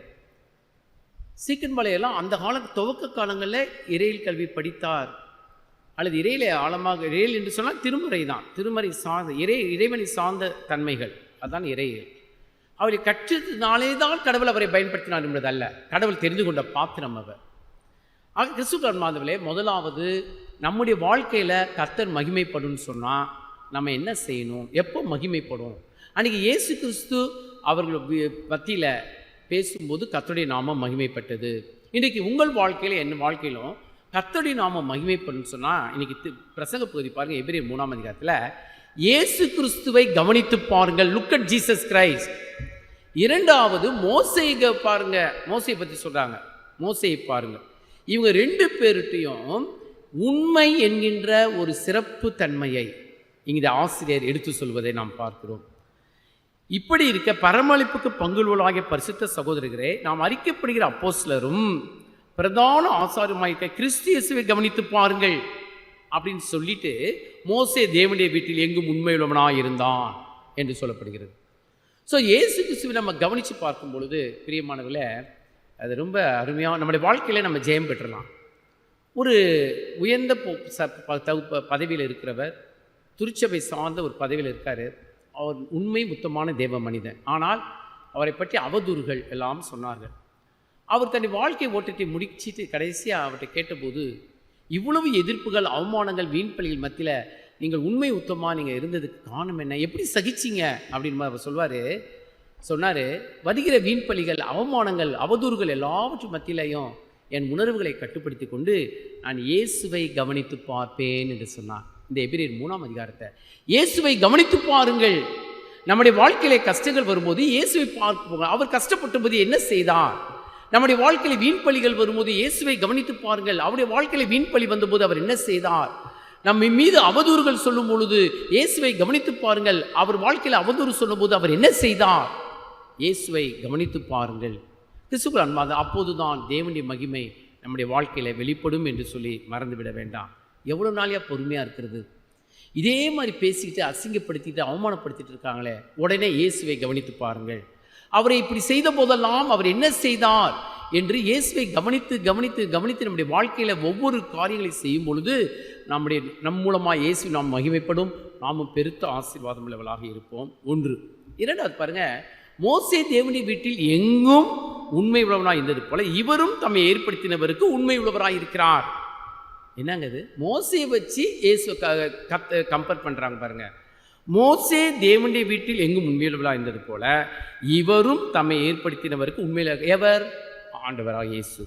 சீக்கன் பாளையெல்லாம் அந்த துவக்க காலங்களில் இறையியல் கல்வி படித்தார், அல்லது இறையிலே ஆழமாக, இறையியல் என்று சொன்னால் திருமறை தான், திருமறை சார்ந்த இறைவனை சார்ந்த தன்மைகள், அதுதான் இறையியல். அவரை கற்றதுனாலே தான் கடவுள் அவரை பயன்படுத்தினார் என்பதல்ல, கடவுள் தெரிந்து கொண்ட பாத்திரம் அவர். ஆக கிறிஸ்துவுக்கு அன்பார்ந்தவர்களே, முதலாவது நம்முடைய வாழ்க்கையில் கர்த்தர் மகிமைப்படும் சொன்னால் நம்ம என்ன செய்யணும், எப்போ மகிமைப்படும்? அன்றைக்கி இயேசு கிறிஸ்து அவர்கள் மத்தியில் பேசும்போது கர்த்தருடைய நாமம் மகிமைப்பட்டது. இன்றைக்கி உங்கள் வாழ்க்கையில், என் வாழ்க்கையிலும் கர்த்தருடைய நாமம் மகிமைப்படும் சொன்னால், இன்றைக்கி பிரசங்க பகுதி பாருங்கள், எபிரேயர் 3ஆம் அதிகாரத்தில் இயேசு கிறிஸ்துவை கவனித்து பாருங்கள், லுக் அட் ஜீசஸ் கிரைஸ்ட். இரண்டாவது மோசேயை பாருங்க, மோசையை பற்றி சொல்கிறாங்க, மோசையை பாருங்க. இவங்க 2 பேர்கிட்டையும் உண்மை என்கின்ற ஒரு சிறப்பு தன்மையை இங்கே ஆசிரியர் எடுத்து சொல்வதை நாம் பார்க்கிறோம். இப்படி இருக்க பரமளிப்புக்கு பங்குள்ளாகிய பரிசுத்த சகோதரர்களே, நாம் அறிக்கப்படுகிற அப்போஸ்தலரும் பிரதான ஆசாரியமாயிருக்க கிறிஸ்து இயேசுவை கவனித்து பாருங்கள் அப்படின்னு சொல்லிட்டு, மோசே தேவனுடைய வீட்டில் எங்கும் உண்மையுள்ளவனாக இருந்தான் என்று சொல்லப்படுகிறது. ஸோ இயேசு கிறிஸ்துவை நம்ம கவனித்து பார்க்கும் பொழுது பிரியமானவர்களே, அது ரொம்ப அருமையாக நம்முடைய வாழ்க்கையில் நம்ம ஜெயம் பெற்றலாம். ஒரு உயர்ந்த பதவியில் இருக்கிறவர், திருச்சபை சார்ந்த ஒரு பதவியில் இருக்கார், அவர் உண்மை முத்தமான தேவ மனிதன். ஆனால் அவரை பற்றி அவதூறுகள் எல்லாம் சொன்னார்கள். அவர் தன்னை வாழ்க்கை ஓட்டத்தை முடிச்சிட்டு கடைசியாக அவர்கிட்ட கேட்டபோது, இவ்வளவு எதிர்ப்புகள், அவமானங்கள், வீண்பலிகள் மத்தியில் நீங்கள் உண்மை உத்தமாக நீங்கள் இருந்ததுக்கு காரணம் என்ன, எப்படி சகிச்சிங்க அப்படின்னு அவர் சொன்னார். வருகிற வீண்பலிகள், அவமானங்கள், அவதூறுகள் எல்லாவற்றும் மத்தியிலையும் என் உணர்வுகளை கட்டுப்படுத்தி கொண்டு நான் இயேசுவை கவனித்து பார்ப்பேன் என்று சொன்னார். இந்த எபிரேயர் 3ஆம் அதிகாரத்தை இயேசுவை கவனித்து பாருங்கள். நம்முடைய வாழ்க்கையிலே கஷ்டங்கள் வரும்போது இயேசுவை பார்ப்போம், அவர் கஷ்டப்பட்ட போது என்ன செய்தார். நம்முடைய வாழ்க்கையில் வீண்பலிகள் வரும்போது இயேசுவை கவனித்து பாருங்கள், அவருடைய வாழ்க்கையில் வீண்பலி வந்தபோது அவர் என்ன செய்தார். நம்ம மீது அவதூறுகள் சொல்லும் பொழுது இயேசுவை கவனித்து பாருங்கள், அவர் வாழ்க்கையில் அவதூறு சொல்லும் போது அவர் என்ன செய்தார். இயேசுவை கவனித்து பாருங்கள். கிறிஸ்துக்குள் அன்பாத அப்போது தான் தேவனுடைய மகிமை நம்முடைய வாழ்க்கையில் வெளிப்படும் என்று சொல்லி மறந்துவிட வேண்டாம். எவ்வளோ நாளையா பொறுமையாக இருக்கிறது? இதே மாதிரி பேசிக்கிட்டு அசிங்கப்படுத்திட்டு அவமானப்படுத்திட்டு இருக்காங்களே, உடனே இயேசுவை கவனித்து பாருங்கள். அவரை இப்படி செய்த போதெல்லாம் அவர் என்ன செய்தார் என்று இயேசுவை கவனித்து கவனித்து கவனித்து நம்முடைய வாழ்க்கையில் ஒவ்வொரு காரியங்களை செய்யும் பொழுது நம் மூலமாக இயேசு நாம் மகிமைப்படும், நாமும் பெருத்த ஆசீர்வாதம் உள்ளவர்களாக இருப்போம். ஒன்று. இரண்டாவது பாருங்க, மோசே தேவனுடைய வீட்டில் எங்கும் உண்மை உள்ளவனாக இருந்தது போல இவரும் தம்மை ஏற்படுத்தினவருக்கு உண்மை உள்ளவராக இருக்கிறார். என்னங்க இது? மோசையை வச்சு இயேசு கம்பேர் பண்ணுறாங்க பாருங்க. மோசே தேவனுடைய வீட்டில் எங்கும் உண்மையுள்ளவராக இருந்தது போல இவரும் தம்மை ஏற்படுத்தினவருக்கு உண்மையில எவர்? ஆண்டவராக இயேசு.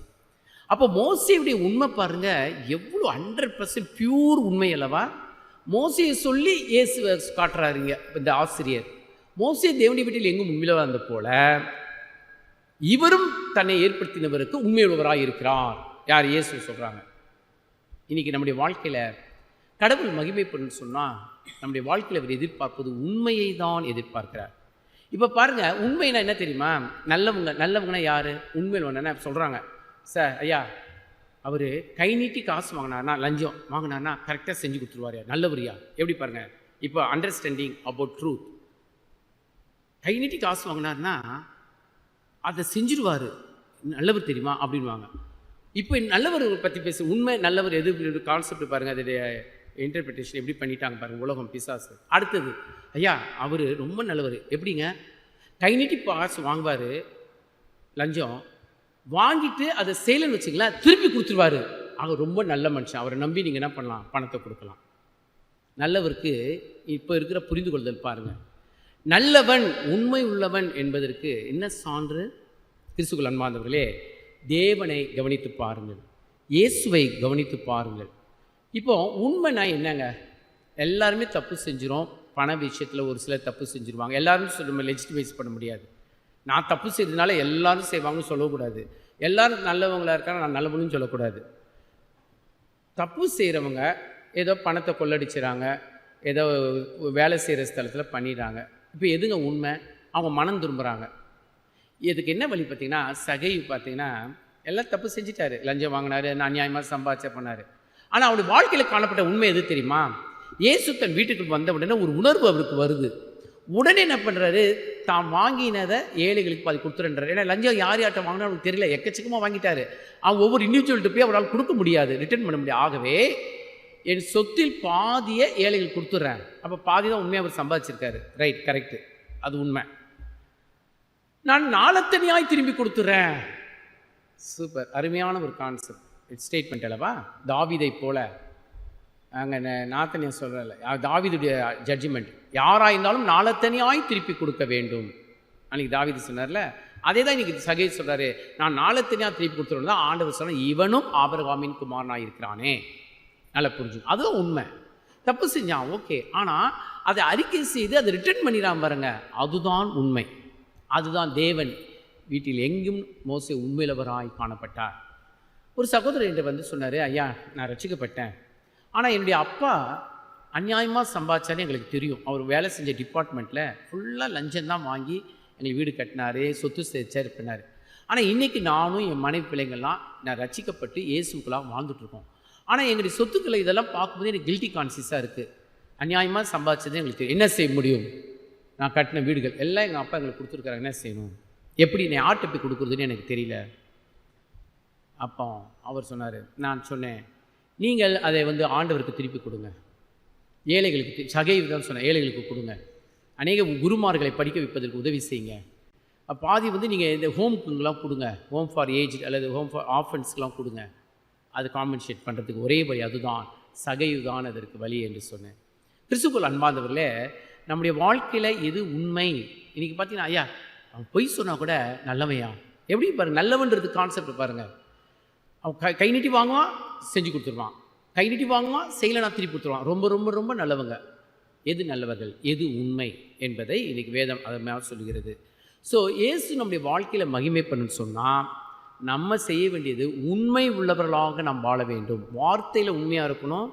அப்போ மோசேயுடைய உண்மை பாருங்க, எவ்வளோ 100% பியூர் உண்மை அல்லவா? மோசையை சொல்லி இயேசுவை காட்டுறாருங்க இந்த ஆசிரியர். மோசே தேவனுடைய வீட்டில் எங்கும் உண்மையுள்ளவராக இருந்த போல இவரும் தன்னை ஏற்படுத்தினவருக்கு உண்மையுள்ளவராக இருக்கிறார். யார்? இயேசு சொல்கிறாங்க. இன்றைக்கி நம்முடைய வாழ்க்கையில் கடவுள் மகிமைப்படும் சொன்னால் நம்முடைய வாழ்க்கையில் அவர் எதிர்பார்ப்பது உண்மையை தான் எதிர்பார்க்கிறார். இப்போ பாருங்கள், உண்மைனா என்ன தெரியுமா? நல்லவங்கன்னா யார்? உண்மையில் என்ன சொல்கிறாங்க, சார் ஐயா அவர் கை நீட்டி காசு வாங்கினார்னா, லஞ்சம் வாங்கினார்னா கரெக்டாக செஞ்சு கொடுத்துருவார், நல்லவரியா? எப்படி பாருங்கள், இப்போ அண்டர்ஸ்டாண்டிங் அபவுட் ட்ரூத். கை நீட்டி காசு வாங்கினார்னா அதை செஞ்சுருவார், நல்லவர் தெரியுமா அப்படின்வாங்க. இப்போ நல்லவர் பற்றி பேச, உண்மை நல்லவர் எது கான்செப்ட் பாருங்கள், அதோடைய இன்டர்பிரிட்டேஷன் எப்படி பண்ணிட்டாங்க பாருங்கள் உலகம், பிசாசு. அடுத்தது, ஐயா அவர் ரொம்ப நல்லவர், எப்படிங்க? கை நீட்டி காசு வாங்குவார், லஞ்சம் வாங்கிட்டு அதை செய்யலைன்னு வச்சுங்களேன், திருப்பி கொடுத்துருவார். அவர் ரொம்ப நல்ல மனுஷன், அவரை நம்பி நீங்கள் என்ன பண்ணலாம்? பணத்தை கொடுக்கலாம். நல்லவருக்கு இப்போ இருக்கிற புரிந்து கொள்தல் பாருங்கள். நல்லவன் உண்மை உள்ளவன் என்பதற்கு என்ன சான்று? கிறிஸ்துவுக்குள் அன்பார்ந்தவர்களே, தேவனை கவனித்து பாருங்கள், இயேசுவை கவனித்து பாருங்கள். இப்போ உண்மைனா என்னங்க? எல்லாருமே தப்பு செஞ்சிடும். பண விஷயத்தில் ஒரு சிலர் தப்பு செஞ்சுருவாங்க. எல்லாரும் நம்ம லெஜிட்டிமைஸ் பண்ண முடியாது. நான் தப்பு செய்கிறதுனால எல்லாரும் செய்வாங்கன்னு சொல்லக்கூடாது. எல்லாரும் நல்லவங்களாக இருக்காங்க, நான் நல்லவனும் சொல்லக்கூடாது. தப்பு செய்கிறவங்க ஏதோ பணத்தை கொள்ளடிச்சுறாங்க, ஏதோ வேலை செய்கிற ஸ்தலத்தில் பண்ணிடுறாங்க. இப்போ எதுங்க உண்மை? அவங்க மனம் திரும்புகிறாங்க. இதுக்கு என்ன வழி பார்த்தீங்கன்னா, சகைவு பார்த்தீங்கன்னா எல்லாம் தப்பு செஞ்சிட்டாரு, லஞ்சம் வாங்கினார், அநியாயமாக சம்பாதிச்ச பண்ணார். ஆனால் அவருடைய வாழ்க்கையில் காணப்பட்ட உண்மை எது தெரியுமா? இயேசு தன் வீட்டுக்கு வந்த உடனே ஒரு உணர்வு அவருக்கு வருது. உடனே என்ன பண்ணுறாரு? தான் வாங்கினதை ஏழைகளுக்கு பாதி கொடுத்துருன்றார். ஏன்னா லஞ்சம் யார் யார்ட்ட வாங்கினா அவருக்கு தெரியல, எக்கச்சக்கமாக வாங்கிட்டாரு. அவன் ஒவ்வொரு இண்டிவிஜுவல்கிட்ட போய் அவரால் கொடுக்க முடியாது, ரிட்டர்ன் பண்ண முடியாது. ஆகவே என் சொத்தில் பாதியை ஏழைகள் கொடுத்துட்றேன். அப்போ பாதி தான் உண்மையாக அவர் சம்பாதிச்சிருக்காரு. ரைட், கரெக்டு, அது உண்மை. நான் நாளத்தனியாய் திரும்பி கொடுத்துட்றேன். சூப்பர், அருமையான ஒரு கான்செப்ட், ஸ்டேட்மெண்ட் அல்லவா? தாவீதை போல அங்கே நாத்தனியா சொல்கிறல, தாவீதுடைய ஜட்ஜ்மெண்ட், யாராக இருந்தாலும் நாளத்தனியாய் திருப்பி கொடுக்க வேண்டும். அன்றைக்கி தாவீது சொன்னார்ல, அதே தான் இன்றைக்கி சகை சொல்கிறாரு, நான் நாளத்தனியாக திருப்பி கொடுத்துருவோம் தான் ஆண்டவர் சொன்னால், இவனும் ஆபிரகாமின் குமாரனாக இருக்கிறானே. நல்லா புரிஞ்சு, அதுவும் உண்மை. தப்பு செஞ்சான் ஓகே, ஆனால் அதை அறிக்கை செய்து அதை ரிட்டர்ன் பண்ணிடாம பாருங்க, அதுதான் உண்மை. அதுதான் தேவன் வீட்டில் எங்கும் மோசே உண்மையிலவராய் காணப்பட்டார். ஒரு சகோதரர் என்கிட்ட வந்து சொன்னார், ஐயா நான் ரட்சிக்கப்பட்டேன், ஆனால் என்னுடைய அப்பா அநியாயமாக சம்பாதிச்சாலே எங்களுக்கு தெரியும். அவர் வேலை செஞ்ச டிபார்ட்மெண்ட்டில் ஃபுல்லாக லஞ்சம்தான் வாங்கி எங்களுக்கு வீடு கட்டினார், சொத்து சேர்ச்சார் பண்ணார். ஆனால் இன்றைக்கி நானும் என் மனைவி பிள்ளைங்கள்லாம் நான் ரட்சிக்கப்பட்டு இயேசுக்கெல்லாம் வாழ்ந்துட்டுருக்கோம். ஆனால் எங்களுடைய சொத்துக்களை இதெல்லாம் பார்க்கும்போது எனக்கு கில்ட்டி கான்சியஸாக இருக்குது. அநியாயமாக சம்பாதிச்சதே எங்களுக்கு தெரியும். என்ன செய்ய முடியும்? நான் கட்டின வீடுகள் எல்லாம் எங்கள் அப்பா எங்களுக்கு கொடுத்துருக்காரு, என்ன செய்யணும்? எப்படி நான் ஆட்டை போய் கொடுக்குறதுன்னு எனக்கு தெரியல. அப்போ அவர் சொன்னார், நான் சொன்னேன், நீங்கள் அதை வந்து ஆண்டவருக்கு திருப்பி கொடுங்க, ஏழைகளுக்கு. சகைவு தான் சொன்னேன், ஏழைகளுக்கு கொடுங்க. அநேக குருமார்களை படிக்க வைப்பதற்கு உதவி செய்யுங்க. பாதி வந்து நீங்கள் இந்த ஹோம்க்குலாம் கொடுங்க, ஹோம் ஃபார் ஏஜ் அல்லது ஹோம் ஃபார் ஆஃபன்ஸ்க்கெலாம் கொடுங்க. அது காம்பன்சேட் பண்ணுறதுக்கு ஒரே வழி அதுதான், சகைவு தான் அதற்கு வழி என்று சொன்னேன். கிறிஸ்துவுக்குள் அன்பார்ந்தவர்களே, நம்முடைய வாழ்க்கையில் எது உண்மை? இன்றைக்கி பார்த்தீங்கன்னா, ஐயா அவன் பொய் சொன்னால் கூட நல்லவையா? எப்படி பாருங்கள், நல்லவன்றது கான்செப்ட் பாருங்கள். அவன் கை நீட்டி வாங்குவான், செஞ்சு கொடுத்துருவான், கை நீட்டி வாங்குவான், செய்யலைனா திருப்பி கொடுத்துருவான். ரொம்ப ரொம்ப ரொம்ப நல்லவங்க. எது நல்லவர்கள், எது உண்மை என்பதை இன்றைக்கி வேதம் அதை மேலே சொல்லுகிறது. ஸோ இயேசு நம்முடைய வாழ்க்கையில் மகிமை பண்ணுன்னு சொன்னால் நம்ம செய்ய வேண்டியது உண்மை உள்ளவர்களாக நாம் வாழ வேண்டும். வார்த்தையில் உண்மையாக இருக்கணும்,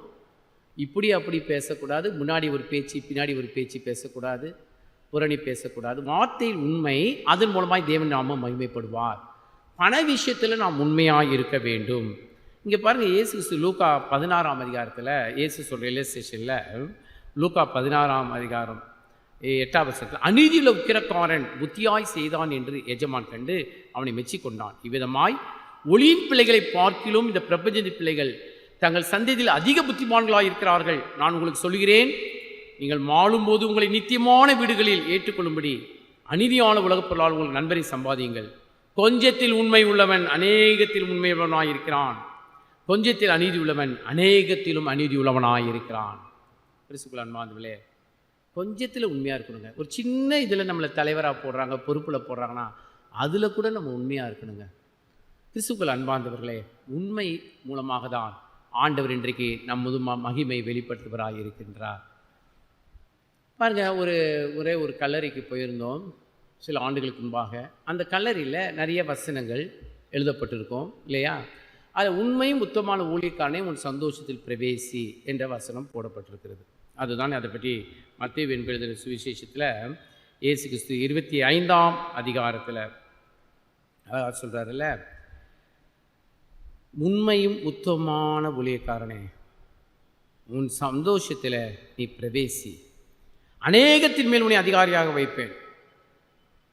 இப்படி அப்படி பேசக்கூடாது, முன்னாடி ஒரு பேச்சு பின்னாடி ஒரு பேச்சு பேசக்கூடாது, புரணி பேசக்கூடாது. வார்த்தையில் உண்மை, அதன் மூலமாக தேவன் நாம மகிமைப்படுவார். பண விஷயத்தில் நாம் உண்மையாக இருக்க வேண்டும். இங்கே பாருங்கள், இயேசு கிறிஸ்து லூக்கா 16ஆம் அதிகாரத்தில் இயேசு சொல்கிற இல்லஸ்ட்ரேஷனில் லூக்கா 16ஆம் அதிகாரம் 8ஆம் வசனத்தில், அநீதியுள்ள உக்கிரக்காரன் புத்தியாய் செய்தான் என்று எஜமான் கண்டு அவனை மெச்சிக்கொண்டான். இவ்விதமாய் ஒளியின் பிள்ளைகளை பார்க்கிலும் இந்த பிரபஞ்சத்தின் பிள்ளைகள் தங்கள் சந்ததியில் அதிக புத்திமான்களாக இருக்கிறார்கள். நான் உங்களுக்கு சொல்கிறேன், நீங்கள் மாளும்போது உங்களை நித்தியமான வீடுகளில் ஏற்றுக்கொள்ளும்படி அநீதியான உலகப் பொருளால் உங்கள் நண்பரை சம்பாதியுங்கள். கொஞ்சத்தில் உண்மை உள்ளவன் அநேகத்தில் உண்மை உள்ளவனாயிருக்கிறான், கொஞ்சத்தில் அநீதி உள்ளவன் அநேகத்திலும் அநீதி உள்ளவனாயிருக்கிறான். கிறிஸ்துவுக்குள் அன்பார்ந்தவர்களே, கொஞ்சத்தில் உண்மையாக இருக்கணுங்க. ஒரு சின்ன இதில் நம்மளை தலைவராக போடுறாங்க, பொறுப்பில் போடுறாங்கன்னா அதில் கூட நம்ம உண்மையாக இருக்கணுங்க. கிறிஸ்துவுக்குள் அன்பார்ந்தவர்களே, உண்மை மூலமாக தான் ஆண்டவர் இன்றைக்கு நமது மகிமை வெளிப்படுத்துவராக இருக்கின்றார். பாருங்கள், ஒரே ஒரு கல்லறைக்கு போயிருந்தோம் சில ஆண்டுகளுக்கு முன்பாக. அந்த கல்லறையில் நிறைய வசனங்கள் எழுதப்பட்டிருக்கும் இல்லையா? அதில் உண்மையும் உத்தமான ஊழியக்காரனே உன் சந்தோஷத்தில் பிரவேசி என்ற வசனம் போடப்பட்டிருக்கிறது. அதுதான் அதை பற்றி மத்தேயு எழுதின சுவிசேஷத்தில் இயேசு கிறிஸ்து 25ஆம் அதிகாரத்தில் சொல்கிறாருல்ல, உண்மையும் உத்தமமான ஊழியக்காரனே உன் சந்தோஷத்தில் நீ பிரவேசி, அநேகத்தின் மேல் உன்னை அதிகாரியாக வைப்பேன்.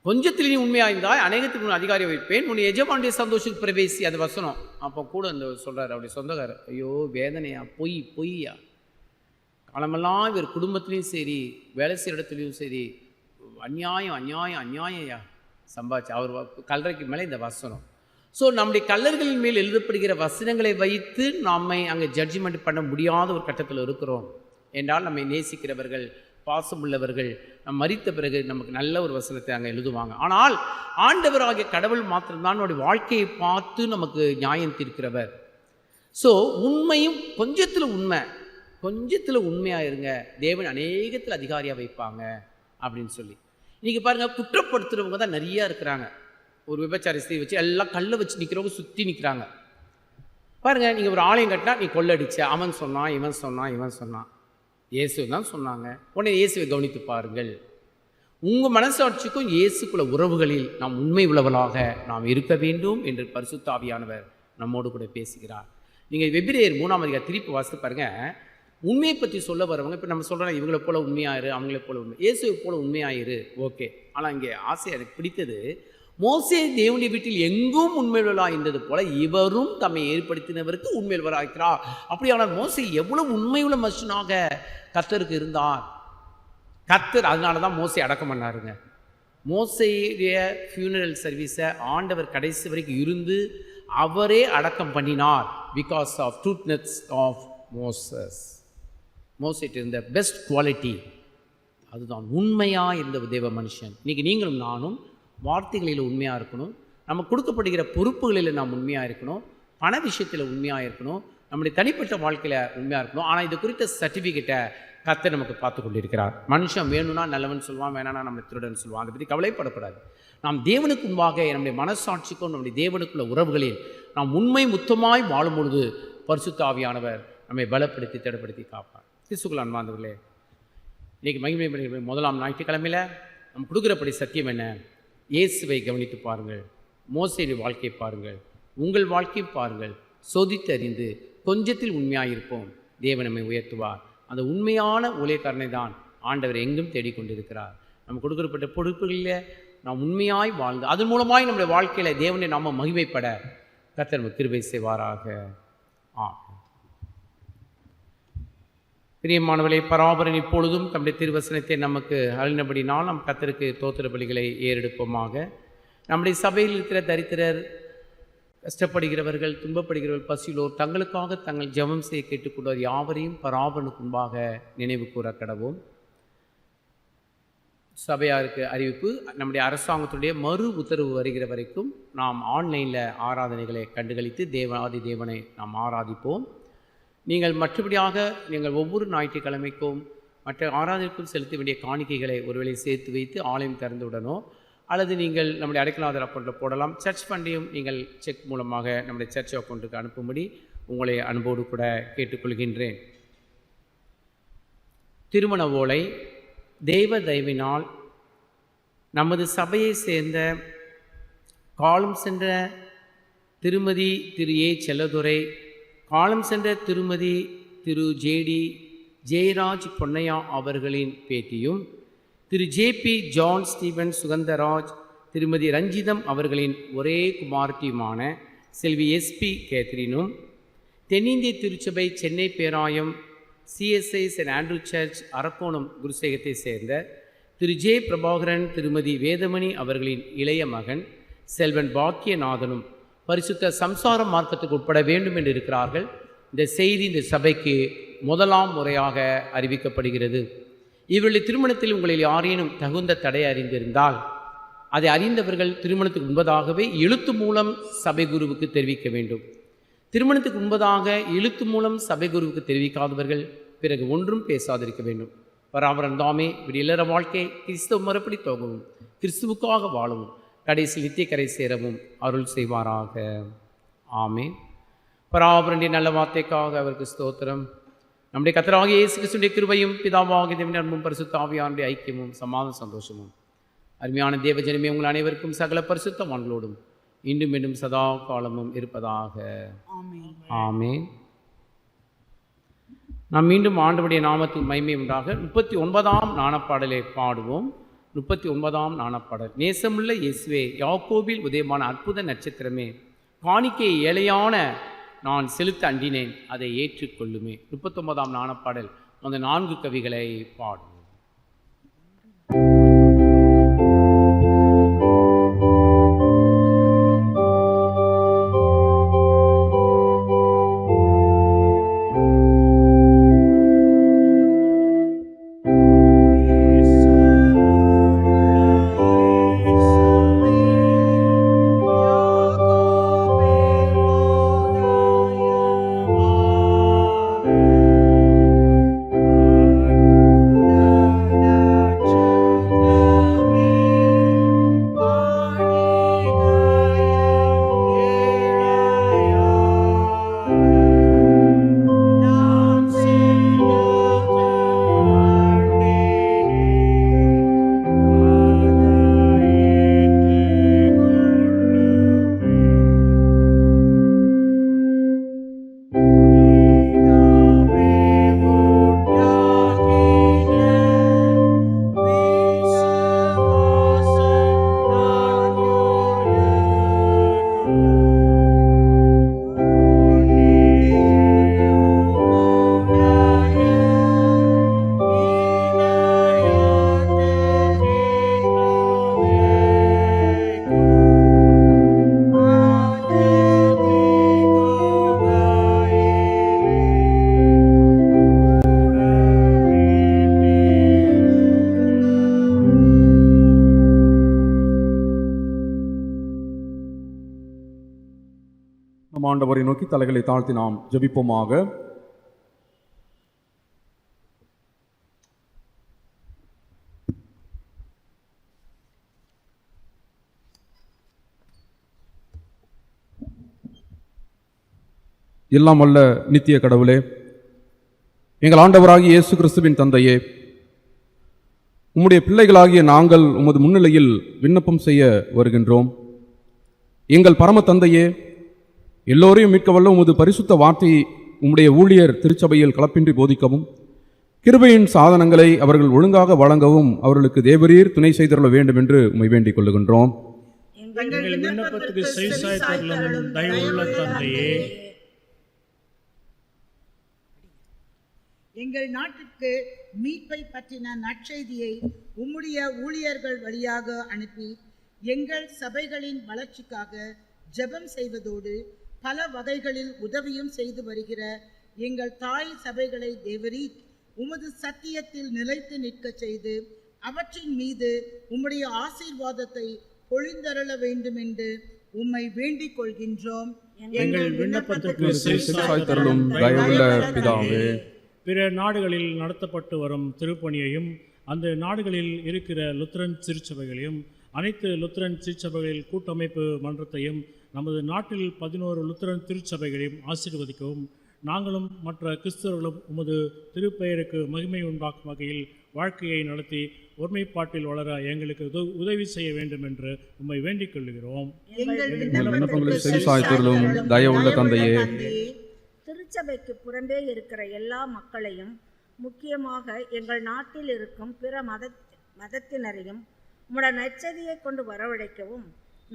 கொஞ்சத்தில் நீ உண்மையாயிருந்தாய், அநேகத்தின் உன் அதிகாரியாக வைப்பேன், உன் எஜமானுடைய சந்தோஷத்துக்கு பிரவேசி. அது வசனம். அப்போ கூட அந்த சொல்கிறார் அவருடைய சொந்தக்காரர், ஐயோ வேதனையா, பொய்யா, காலமெல்லாம் இவர் குடும்பத்துலேயும் சரி வேலை செய்கிற இடத்துலையும் சரி அநியாயம் சம்பாதிச்சு அவர் கல்லறைக்கு மேலே இந்த வசனம். ஸோ நம்முடைய கல்லர்களின் மேல் எழுதப்படுகிற வசனங்களை வைத்து நம்மை அங்கே ஜட்ஜ்மெண்ட் பண்ண முடியாத ஒரு கட்டத்தில் இருக்கிறோம் என்றால், நம்மை நேசிக்கிறவர்கள், பாசமுள்ளவர்கள், நம் மரித்த பிறகு நமக்கு நல்ல ஒரு வசனத்தை அங்கே எழுதுவாங்க. ஆனால் ஆண்டவராகிய கடவுள் மாத்திரம்தான் நம்முடைய வாழ்க்கையை பார்த்து நமக்கு நியாயம் தீர்க்கிறவர். ஸோ உண்மையும் கொஞ்சத்தில் உண்மையாக இருங்க, தேவன் அநேகத்தில் அதிகாரியாக வைப்பாங்க அப்படின்னு சொல்லி. இன்றைக்கி பாருங்கள், குற்றப்படுத்துகிறவங்க தான் நிறையா இருக்கிறாங்க. ஒரு விபச்சார ஸ்திரீ வச்சு எல்லாம் கல்லை வச்சு நிற்கிறவங்க சுற்றி நிற்கிறாங்க. பாருங்கள், நீங்கள் ஒரு ஆலயம் கட்டினா நீ கொள்ளடிச்ச, அவன் சொன்னான், இவன் சொன்னான், இயேசு தான் சொன்னாங்க. உடனே இயேசுவை கவனித்து பாருங்கள். உங்கள் மனசாட்சிக்கும் இயேசுக்குள்ள உறவுகளில் நாம் உண்மை உள்ளவர்களாக நாம் இருக்க வேண்டும் என்று பரிசுத்த ஆவியானவர் நம்மோடு கூட பேசுகிறார். நீங்கள் எபிரேயர் 3ஆம் அதிகாரம் திருப்பி வாசித்து பாருங்கள். உண்மையை பற்றி சொல்ல வரவங்க, இப்போ நம்ம சொல்கிறோம் இவங்களை போல உண்மையாயிரு, அவங்கள போல உண்மை, இயேசுவை போல உண்மையாயிரு, ஓகே. ஆனால் இங்கே ஆசை எனக்கு பிடித்தது, மோசே தேவனுடைய வீட்டில் எங்கும் உண்மையுள்ளவராக இருந்தது போல இவரும் தம்மை ஏற்படுத்தினவருக்கு உண்மையுள்ளவராகிறார். அப்படியானால் மோசே எவ்வளவு உண்மையுள்ள மனுஷனாக கர்த்தருக்கு இருந்தார். கர்த்தர் அதனால தான் மோசே அடக்கம் பண்ணாருங்க. மோசேயுடைய ஃபியூனரல் சர்வீஸை ஆண்டவர் கடைசி வரைக்கும் இருந்து அவரே அடக்கம் பண்ணினார். பிகாஸ் ஆஃப் ட்ரூத்னஸ் ஆஃப் மோசேட்டு இருந்த பெஸ்ட் குவாலிட்டி அதுதான், உண்மையாக இருந்த தேவ மனுஷன். இன்றைக்கி நீங்களும் நானும் வார்த்தைகளில் உண்மையாக இருக்கணும், நம்ம கொடுக்கப்படுகிற பொறுப்புகளில் நாம் உண்மையாக இருக்கணும், பண விஷயத்தில் உண்மையாக இருக்கணும், நம்முடைய தனிப்பட்ட வாழ்க்கையில் உண்மையாக இருக்கணும். ஆனால் இது குறித்த சர்டிஃபிகேட்டை கர்த்தர் நமக்கு பார்த்து கொண்டிருக்கிறார். மனுஷன் வேணும்னா நல்லவன் சொல்லுவான், வேணானா நம்ம திருடன் சொல்லுவான். அதை பற்றி கவலைப்படக்கூடாது. நாம் தேவனுக்கு முன்பாக நம்முடைய மனசாட்சிக்கும் நம்முடைய தேவனுக்குள்ள உறவுகளில் நாம் உண்மை முத்தமாய் வாழும் பொழுது பரிசுத்த ஆவியானவர் நம்மை பலப்படுத்தி திடப்படுத்தி காப்பார். கிறிஸ்துவுக்குள் அன்பார்ந்தவர்களே, இன்றைக்கி மகிமை முதலாம் ஞாயிற்றுக்கிழமையில் நம்ம கொடுக்குறபடி சத்தியம் என்ன? இயேசுவை கவனித்து பாருங்கள், மோசேயுடைய வாழ்க்கையை பாருங்கள், உங்கள் வாழ்க்கையை பாருங்கள், சோதித்து அறிந்து கொஞ்சத்தில் உண்மையாயிருப்போம், தேவன் நம்மை உயர்த்துவார். அந்த உண்மையான ஊழியக்காரனை தான் ஆண்டவர் எங்கும் தேடிக்கொண்டிருக்கிறார். நம்ம கொடுக்கப்பட்ட பொறுப்புகளில் நாம் உண்மையாய் வாழ்ந்து அதன் மூலமாய் நம்முடைய வாழ்க்கையில் தேவனை நாம் மகிமைப்பட கர்த்தர் நமக்கு கிருபை செய்வாராக. பிரியமானவர்களே, பராபரன் இப்பொழுதும் தம்முடைய திருவசனத்தை நமக்கு அருளினபடினால் நம் கர்த்தருக்கு தோத்திர பலிகளை ஏறெடுப்போமாக. நம்முடைய சபையில் இருக்கிற தரித்திரர், கஷ்டப்படுகிறவர்கள், துன்பப்படுகிறவர்கள், பசியோர் தங்களுக்காக தங்கள் ஜெபம் செய்ய கேட்டுக்கொள்வார் யாவரையும் பராபரனுக்கு முன்பாக நினைவு கூற கடவோம். சபையாருக்கு அறிவிப்பு, நம்முடைய அரசாங்கத்துடைய மறு உத்தரவு வருகிற வரைக்கும் நாம் ஆன்லைனில் ஆராதனைகளை கண்டுகளித்து தேவாதி தேவனை நாம் ஆராதிப்போம். நீங்கள் மற்றபடியாக நீங்கள் ஒவ்வொரு ஞாயிற்றுக்கிழமைக்கும் மற்ற ஆராதனைக்கும் செலுத்த வேண்டிய காணிக்கைகளை ஒருவேளை சேர்த்து வைத்து ஆலயம் திறந்துவிடனோ அல்லது நீங்கள் நம்முடைய அடைக்கலாதார அக்கௌண்ட்டில் போடலாம். சர்ச் ஃபண்டையும் நீங்கள் செக் மூலமாக நம்முடைய சர்ச் அக்கௌண்ட்டுக்கு அனுப்பும்படி உங்களை அன்போடு கூட கேட்டுக்கொள்கின்றேன். திருமண ஓலை, தெய்வ தயவினால் நமது சபையை சேர்ந்த காலம் சென்ற திருமதி திரு ஏ செல்லதுரை, காலம் சென்ற திருமதி திரு ஜேடி ஜெயராஜ் பொன்னையா அவர்களின் பேத்தியும், திரு ஜேபி ஜான் ஸ்டீவன் சுகந்தராஜ், திருமதி ரஞ்சிதம் அவர்களின் ஒரே குமார்த்தியுமான செல்வி எஸ்பி கேத்ரினும், தென்னிந்திய திருச்சபை சென்னை பேராயம் CSI saint Andrew church Arakkonam குருசேகத்தை சேர்ந்த திரு ஜே பிரபாகரன், திருமதி வேதமணி அவர்களின் இளைய மகன் செல்வன் பாக்கியநாதனும் பரிசுத்த சம்சார மார்க்கத்துக்கு உட்பட வேண்டும் என்று இருக்கிறார்கள். இந்த செய்தி இந்த சபைக்கு முதலாம் முறையாக அறிவிக்கப்படுகிறது. இவர்களுடைய திருமணத்தில் உங்களில் யாரேனும் தகுந்த தடை அறிந்திருந்தால் அதை அறிந்தவர்கள் திருமணத்துக்கு முன்பதாகவே எழுத்து மூலம் சபை குருவுக்கு தெரிவிக்க வேண்டும். திருமணத்துக்கு முன்பதாக எழுத்து மூலம் சபை குருவுக்கு தெரிவிக்காதவர்கள் பிறகு ஒன்றும் பேசாதிருக்க வேண்டும். பராபரன் தாமே இல்லற வாழ்க்கை கிறிஸ்துவ மறுபடி தோகவும் கிறிஸ்துவுக்காக வாழவும் கடைசி நித்திய கரை சேரவும் அருள் செய்வாராக. ஆமென். பராபரனுடைய நல்ல வார்த்தைக்காக அவருக்கு ஸ்தோத்திரம். நம்முடைய கர்த்தராகிய இயேசு கிறிஸ்துவின் கிருபையும் பிதாவாகிய தேவனுடைய அன்பும் பரிசுத்த ஆவியானுடைய ஐக்கியமும் சமாதான சந்தோஷமும் அருமையான தேவஜனமே உங்கள் அனைவருக்கும் சகல பரிசுத்தவான்களோடும் இன்றும் மீண்டும் சதா காலமும் இருப்பதாக. ஆமென். நாம் மீண்டும் ஆண்டவருடைய நாமத்தில் மகிமை உண்டாக 39ஆம் நாணப்பாடலை பாடுவோம். 39ஆம் நாணப்பாடல். நேசமுள்ள இயேசுவே, யாக்கோபில் உதயமான அற்புத நட்சத்திரமே, காணிக்கை ஏழையான நான் செலுத்த அண்டினேன், அதை ஏற்றுக்கொள்ளுமே. 39ஆம் நாணப்பாடல் அந்த 4 கவிகளை பாடுவோம். நம் ஆண்டவரை நோக்கி தலைகளை தாழ்த்தி நாம் ஜெபிப்போமாக. எல்லாம் வல்ல நித்திய கடவுளே, எங்கள் ஆண்டவராகிய இயேசு கிறிஸ்துவின் தந்தையே, உம்முடைய பிள்ளைகளாகிய நாங்கள் உமது முன்னிலையில் விண்ணப்பம் செய்ய வருகின்றோம். எங்கள் பரம தந்தையே, எல்லோரையும் மீட்க வல்ல உமது பரிசுத்த வார்த்தையை உம்முடைய ஊழியர் திருச்சபையில் கலப்பின்றி போதிக்கவும், கிருபையின் சாதனங்களை அவர்கள் ஒழுங்காக வழங்கவும் அவர்களுக்கு தேவரீர் துணை செய்தருள வேண்டும் என்று உம்மை வேண்டிக் கொள்ளுகின்றோம். எங்கள் விண்ணப்பத்துக்கு செவிசாய்த்தருளும் தயவுள்ள தந்தையே, எங்கள் நாட்டிற்கு மீட்பை பற்றின நற்செய்தியை உம்முடைய ஊழியர்கள் வழியாக அனுப்பி எங்கள் சபைகளின் வளர்ச்சிக்காக ஜெபம் செய்வதோடு பல வகைகளில் உதவியும் செய்து வருகிற எங்கள் தாய் சபைகளை தேவரீர் உமது சத்தியத்தில் நிலைத்து நிற்க செய்து அவற்றின் மீது உம்முடைய ஆசீர்வாதத்தை பொழிந்தருள வேண்டும் என்று உம்மை வேண்டிக் கொள்கின்றோம். எங்கள் விண்ணப்பத்துக்கு செவிசாய்த்தருளும் தயவுள்ள பிதாவே. பிற நாடுகளில் நடத்தப்பட்டு வரும் திருப்பணியையும் அந்த நாடுகளில் இருக்கிற லுத்தரன் திருச்சபைகளையும் அனைத்து லுத்தரன் திருச்சபைகளில் கூட்டமைப்பு மன்றத்தையும் நமது நாட்டில் 11 லுத்தரன் திருச்சபைகளையும் ஆசீர்வதிக்கவும், நாங்களும் மற்ற கிறிஸ்தவர்களும் உமது திருப்பெயருக்கு மகிமை உண்டாக்கும் வகையில் வாழ்க்கையை நடத்தி ஒருமைப்பாட்டில் வளர எங்களுக்கு உதவி செய்ய வேண்டும் என்று உம்மை வேண்டிக் கொள்கிறோம். எங்கள் விண்ணப்பங்களுக்கு செவிசாய்த்தருளும் தயவுள்ள தந்தையே. திருச்சபைக்கு புறம்பே இருக்கிற எல்லா மக்களையும், முக்கியமாக எங்கள் நாட்டில் இருக்கும் பிற மதத்தினரையும் உம்முடைய நற்செய்தியை கொண்டு வரவழைக்கவும்,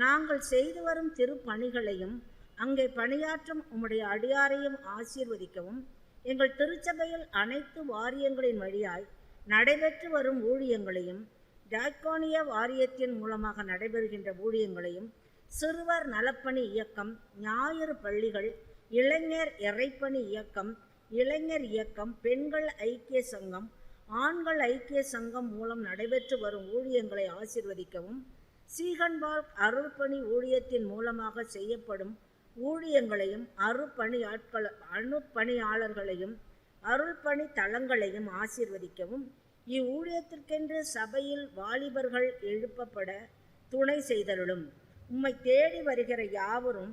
நாங்கள் செய்து வரும் திருப்பணிகளையும் அங்கே பணியாற்றும் உம்முடைய அடியாரையும் ஆசீர்வதிக்கவும், எங்கள் திருச்சபையில் அனைத்து வாரியங்களின் வழியாய் நடைபெற்று வரும் ஊழியங்களையும், டாய்கோனிய வாரியத்தின் மூலமாக நடைபெறுகின்ற ஊழியங்களையும், சிறுவர் நலப்பணி இயக்கம், ஞாயிறு பள்ளிகள், இளைஞர் இறைப்பணி இயக்கம், இளைஞர் இயக்கம், பெண்கள் ஐக்கிய சங்கம், ஆண்கள் ஐக்கிய சங்கம் மூலம் நடைபெற்று வரும் ஊழியங்களை ஆசீர்வதிக்கவும், சீகன்பால் அருள்பணி ஊழியத்தின் மூலமாக செய்யப்படும் ஊழியங்களையும் அணுப்பணியாளர்களையும் அருள்பணி தளங்களையும் ஆசீர்வதிக்கவும், இவ்வூழியத்திற்கென்று சபையில் வாலிபர்கள் எழுப்பப்பட துணை செய்தருளும். உம்மை தேடி வருகிற யாவரும்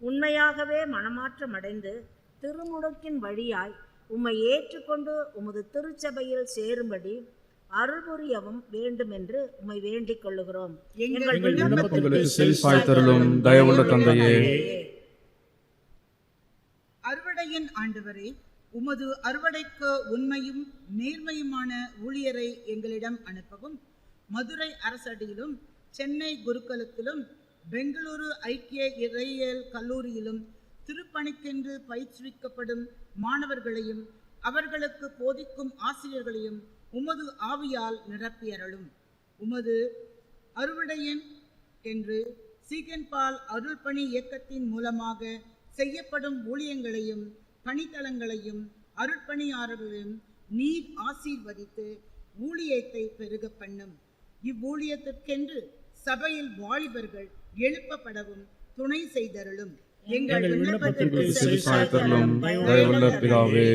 உண்மையாகவே மனமாற்றமடைந்து திருமுழுக்கின் வழியாய் உம்மை ஏற்றுக்கொண்டு உமது திருச்சபையில் சேரும்படி அருள் புரியவும் வேண்டும் என்று உம்மை வேண்டிக் கொள்ளுகிறோம். எங்கள் விண்ணப்பங்களுக்கு செவிசாய்த்தருளும் தயவுள்ள தந்தையே. அறுவடையின் ஆண்டவரே, உமது அறுவடைக்கு உண்மையும் நேர்மையுமான ஊழியரை எங்களிடம் அனுப்பவும், மதுரை அரசடியிலும், சென்னை குருகுலத்திலும், பெங்களூரு ஐக்கிய இறையியல் கல்லூரியிலும் திருப்பணிக்கென்று பயிற்றுவிக்கப்படும் மாணவர்களையும் அவர்களுக்கு போதிக்கும் ஆசிரியர்களையும் உமது ஆவியால் நிரப்பியருளும். உமது அறுவடையின் என்று சீகன்பால் அருள்பணி இயக்கத்தின் மூலமாக செய்யப்படும் ஊழியங்களையும் பணித்தளங்களையும் அருட்பணியாளர்களையும் நீர் ஆசீர்வதித்து ஊழியத்தை பெருக பண்ணும். இவ்வூழியத்திற்கென்று சபையில் வாலிபர்கள் எழுப்பப்படவும் துணை செய்தருளும். எங்கள் விண்ணப்பத்திற்கு செவிசாய்த்தருளும் தயவுள்ள பிதாவே.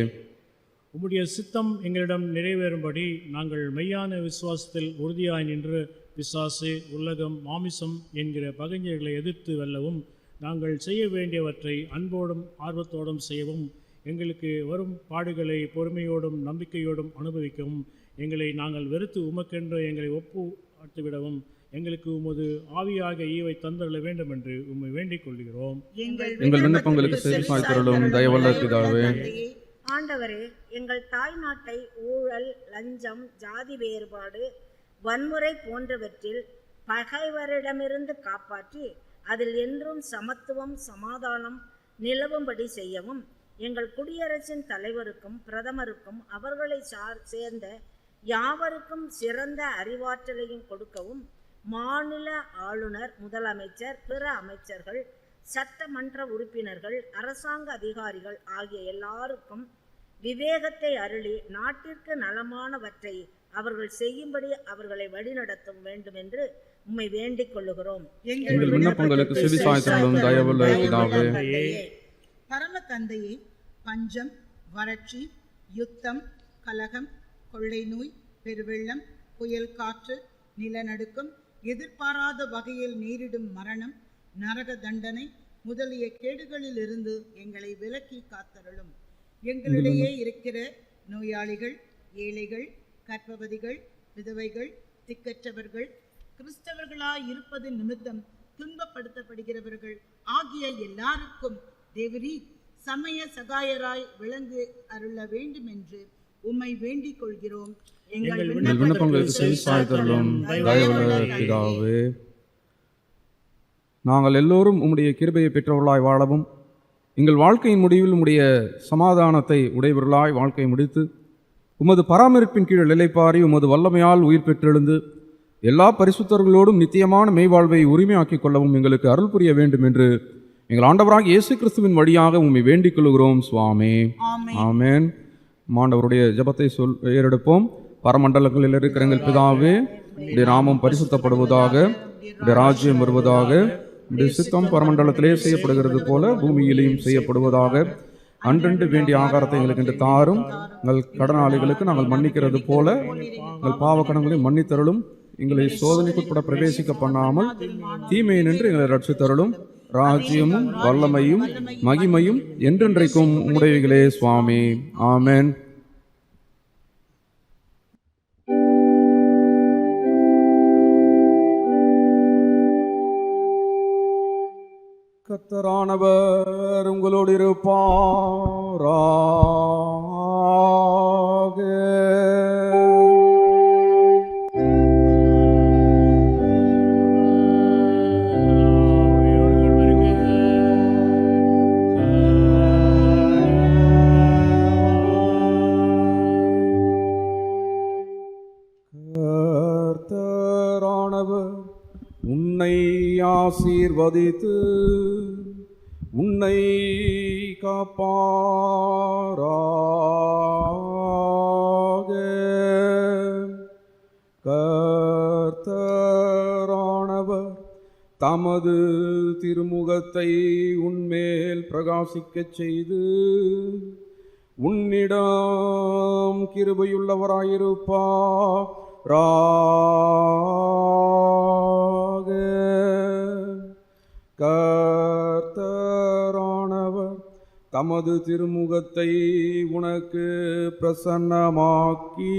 உம்முடைய சித்தம் எங்களிடம் நிறைவேறும்படி நாங்கள் மெய்யான விசுவாசத்தில் உறுதியாய் நின்று பிசாசு, உலகம், மாமிசம் என்கிற பகைஞர்களை எதிர்த்து வெல்லவும், நாங்கள் செய்ய வேண்டியவற்றை அன்போடும் ஆர்வத்தோடும் செய்யவும், எங்களுக்கு வரும் பாடுகளை பொறுமையோடும் நம்பிக்கையோடும் அனுபவிக்கவும், எங்களை நாங்கள் வெறுத்து உமக்கென்று எங்களை ஒப்புவிடவும், எங்களுக்கு உமது ஆவியாக ஈவை தந்தருள வேண்டும் என்று உம்மை வேண்டிக் கொள்கிறோம். எங்கள் விண்ணப்பங்களுக்கு செவிசாய்த்தருளும் தயவுள்ள பிதாவே. ஆண்டவரே, எங்கள் தாய் நாட்டை ஊழல், லஞ்சம், ஜாதி வேறுபாடு, வன்முறை போன்றவற்றில் பகைவரிடமிருந்து காப்பாற்றி அதில் என்றும் சமத்துவம், சமாதானம் நிலவும்படி செய்யவும், எங்கள் குடியரசின் தலைவருக்கும் பிரதமருக்கும் அவர்களை சேர்ந்த யாவருக்கும் சிறந்த அறிவாற்றலையும் கொடுக்கவும், மாநில ஆளுநர், முதலமைச்சர், பிற அமைச்சர்கள், சட்டமன்ற உறுப்பினர்கள், அரசாங்க அதிகாரிகள் ஆகிய எல்லாருக்கும் விவேகத்தை அருளி நாட்டிற்கு நலமானவற்றை அவர்கள் செய்யும்படி அவர்களை வழிநடத்த வேண்டும் என்று உம்மை வேண்டிக் கொள்ளுகிறோம். எங்கள் விண்ணப்பங்களுக்கு செவிசாய்த்தருளும் தயவுள்ள பிதாவே. பரம தந்தையே, பஞ்சம், வறட்சி, யுத்தம், கலகம், கொள்ளை நோய், பெருவெள்ளம், புயல் காற்று, நிலநடுக்கம், எதிர்பாராத வகையில் நேரிடும் மரணம், நரக தண்டனை முதலிய கேடுகளில் இருந்து எங்களை விலக்கி காத்தருளும். எங்களிடையே இருக்கிற நோயாளிகள், ஏழைகள், கர்ப்பவதிகள், விதவைகள், திக்கற்றவர்கள், கிறிஸ்தவர்களாய் இருப்பது நிமித்தம் துன்பப்படுத்தப்படுகிறவர்கள் ஆகிய எல்லாருக்கும் தேவரீ சமய சகாயராய் விளங்கு அருள வேண்டும் என்று உம்மை வேண்டிக் கொள்கிறோம். எங்கள் விண்ணப்பங்களுக்கு செவிசாய்த்தருளும் தயவுள்ள பிதாவே. நாங்கள் எல்லோரும் உம்முடைய கிருபையை பெற்றவர்களாய் வாழவும், எங்கள் வாழ்க்கையின் முடிவில் உம்முடைய சமாதானத்தை உடையவர்களாய் வாழ்க்கை முடித்து, உமது பராமரிப்பின் கீழ் நிலைப்பாரி உமது வல்லமையால் உயிர் பெற்றெழுந்து எல்லா பரிசுத்தர்களோடும் நித்தியமான மெய்வாழ்வை உரிமையாக்கிக் கொள்ளவும் எங்களுக்கு அருள் புரிய வேண்டும் என்று எங்கள் ஆண்டவராக இயேசு கிறிஸ்துவின் வழியாக உம்மை வேண்டிக் கொள்கிறோம் சுவாமி. ஆமேன். ஆண்டவருடைய ஜெபத்தை ஏறெடுப்போம். பரமண்டலங்களில் இருக்கிற எங்கள் பிதாவே, உடைய நாமம் பரிசுத்தப்படுவதாக, உடைய ராஜ்யம் வருவதாக, உடைய சித்தம் பரமண்டலத்திலே செய்யப்படுகிறது போல பூமியிலேயும் செய்யப்படுவதாக. அன்றன்று வேண்டிய ஆகாரத்தை எங்களுக்கு இன்று தாரும். எங்கள் கடனாளிகளுக்கு நாங்கள் மன்னிக்கிறது போல எங்கள் பாவக்கடங்களை மன்னித்தருளும். எங்களை சோதனைக்குட்பட பிரவேசிக்க பண்ணாமல் தீமையை நின்று எங்களை ரட்சித்தருளும். ராஜ்யமும் வல்லமையும் மகிமையும் என்றென்றைக்கும் உம்முடையவைகளே சுவாமி. ஆமென். கர்த்தரானவர் உங்களோடு இருப்பாராக. கர்த்தரானவர் உன்னை ஆசீர்வதித்து உன்னை காப்பாராக. கர்த்தரானவர் தமது திருமுகத்தை உன்மேல் பிரகாசிக்கச் செய்து உன்னிடம் கிருபையுள்ளவராயிருப்பாராக. கர்த்தரானவர் தமது திருமுகத்தை உனக்கு பிரசன்னமாக்கி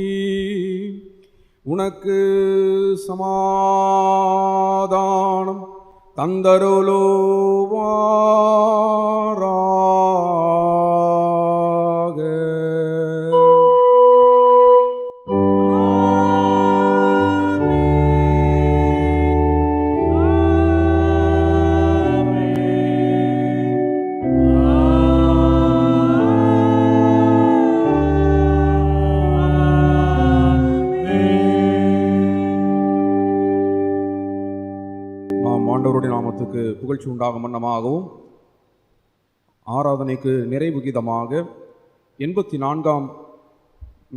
உனக்கு சமாதானம் தந்தருளுவாராக. ஆண்டவருடைய நாமத்துக்கு புகழ்ச்சி உண்டாகும் வண்ணமாகவும் ஆராதனைக்கு நிறைவு கீதமாக 84ஆம்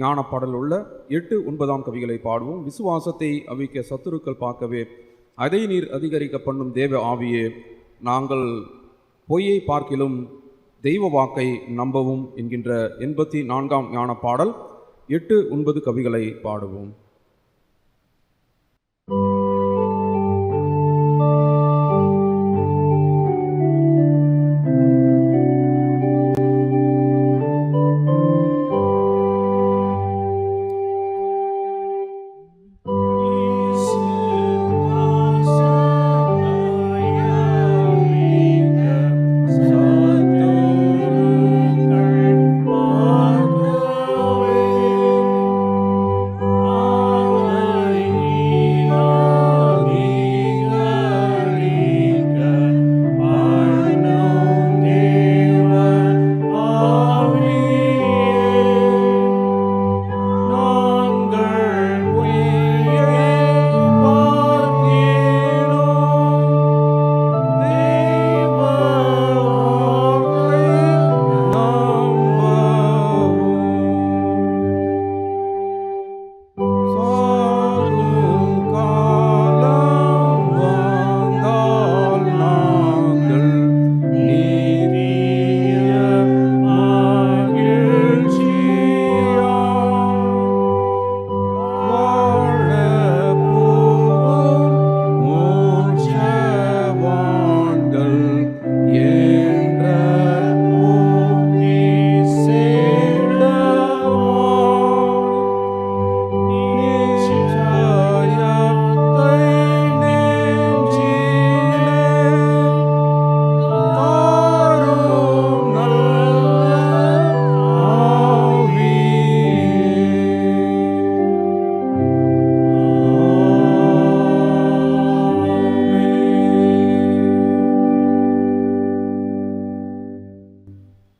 ஞானப்பாடல் உள்ள 8, 9ஆம் கவிகளை பாடுவோம். விசுவாசத்தை அவிக்க சத்துருக்கள் பார்க்கவே அதை நீர் அதிகரிக்க பண்ணும் தேவ ஆவியே, நாங்கள் பொய்யை பார்க்கிலும் தெய்வ வாக்கை நம்பவும் என்கின்ற 84ஆம் ஞானப்பாடல் 8, 9 கவிகளை பாடுவோம்.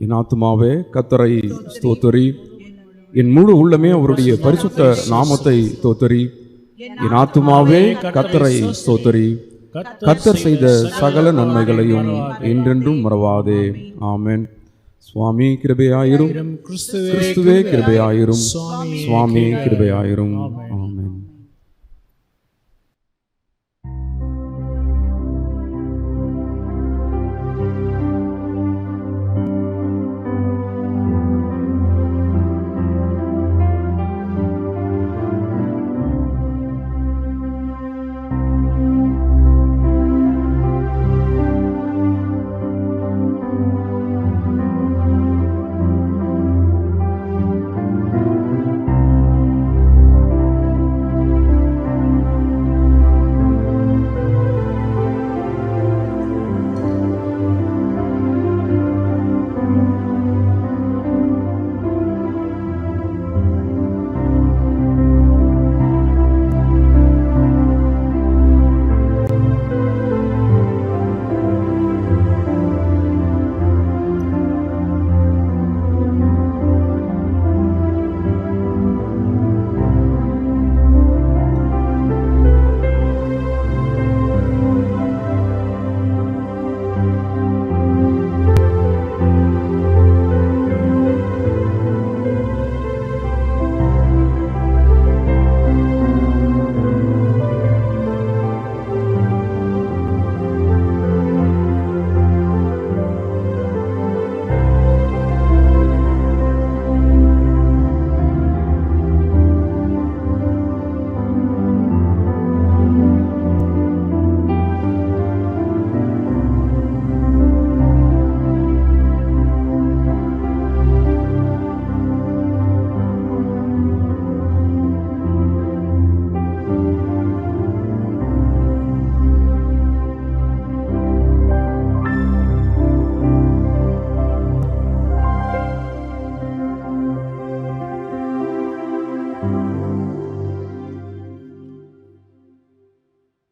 என் ஆத்துமாவே கர்த்தரை ஸ்தோத்திரி, என் முழு உள்ளமே அவருடைய பரிசுத்த நாமத்தை ஸ்தோத்திரி. என் ஆத்துமாவே கர்த்தரை ஸ்தோத்திரி, கர்த்தர் செய்த சகல நன்மைகளையும் என்றென்றும் மறவாதே. ஆமென். சுவாமி கிருபையாயிரும், கிறிஸ்துவே கிருபையாயிரும், சுவாமி கிருபையாயிரும்.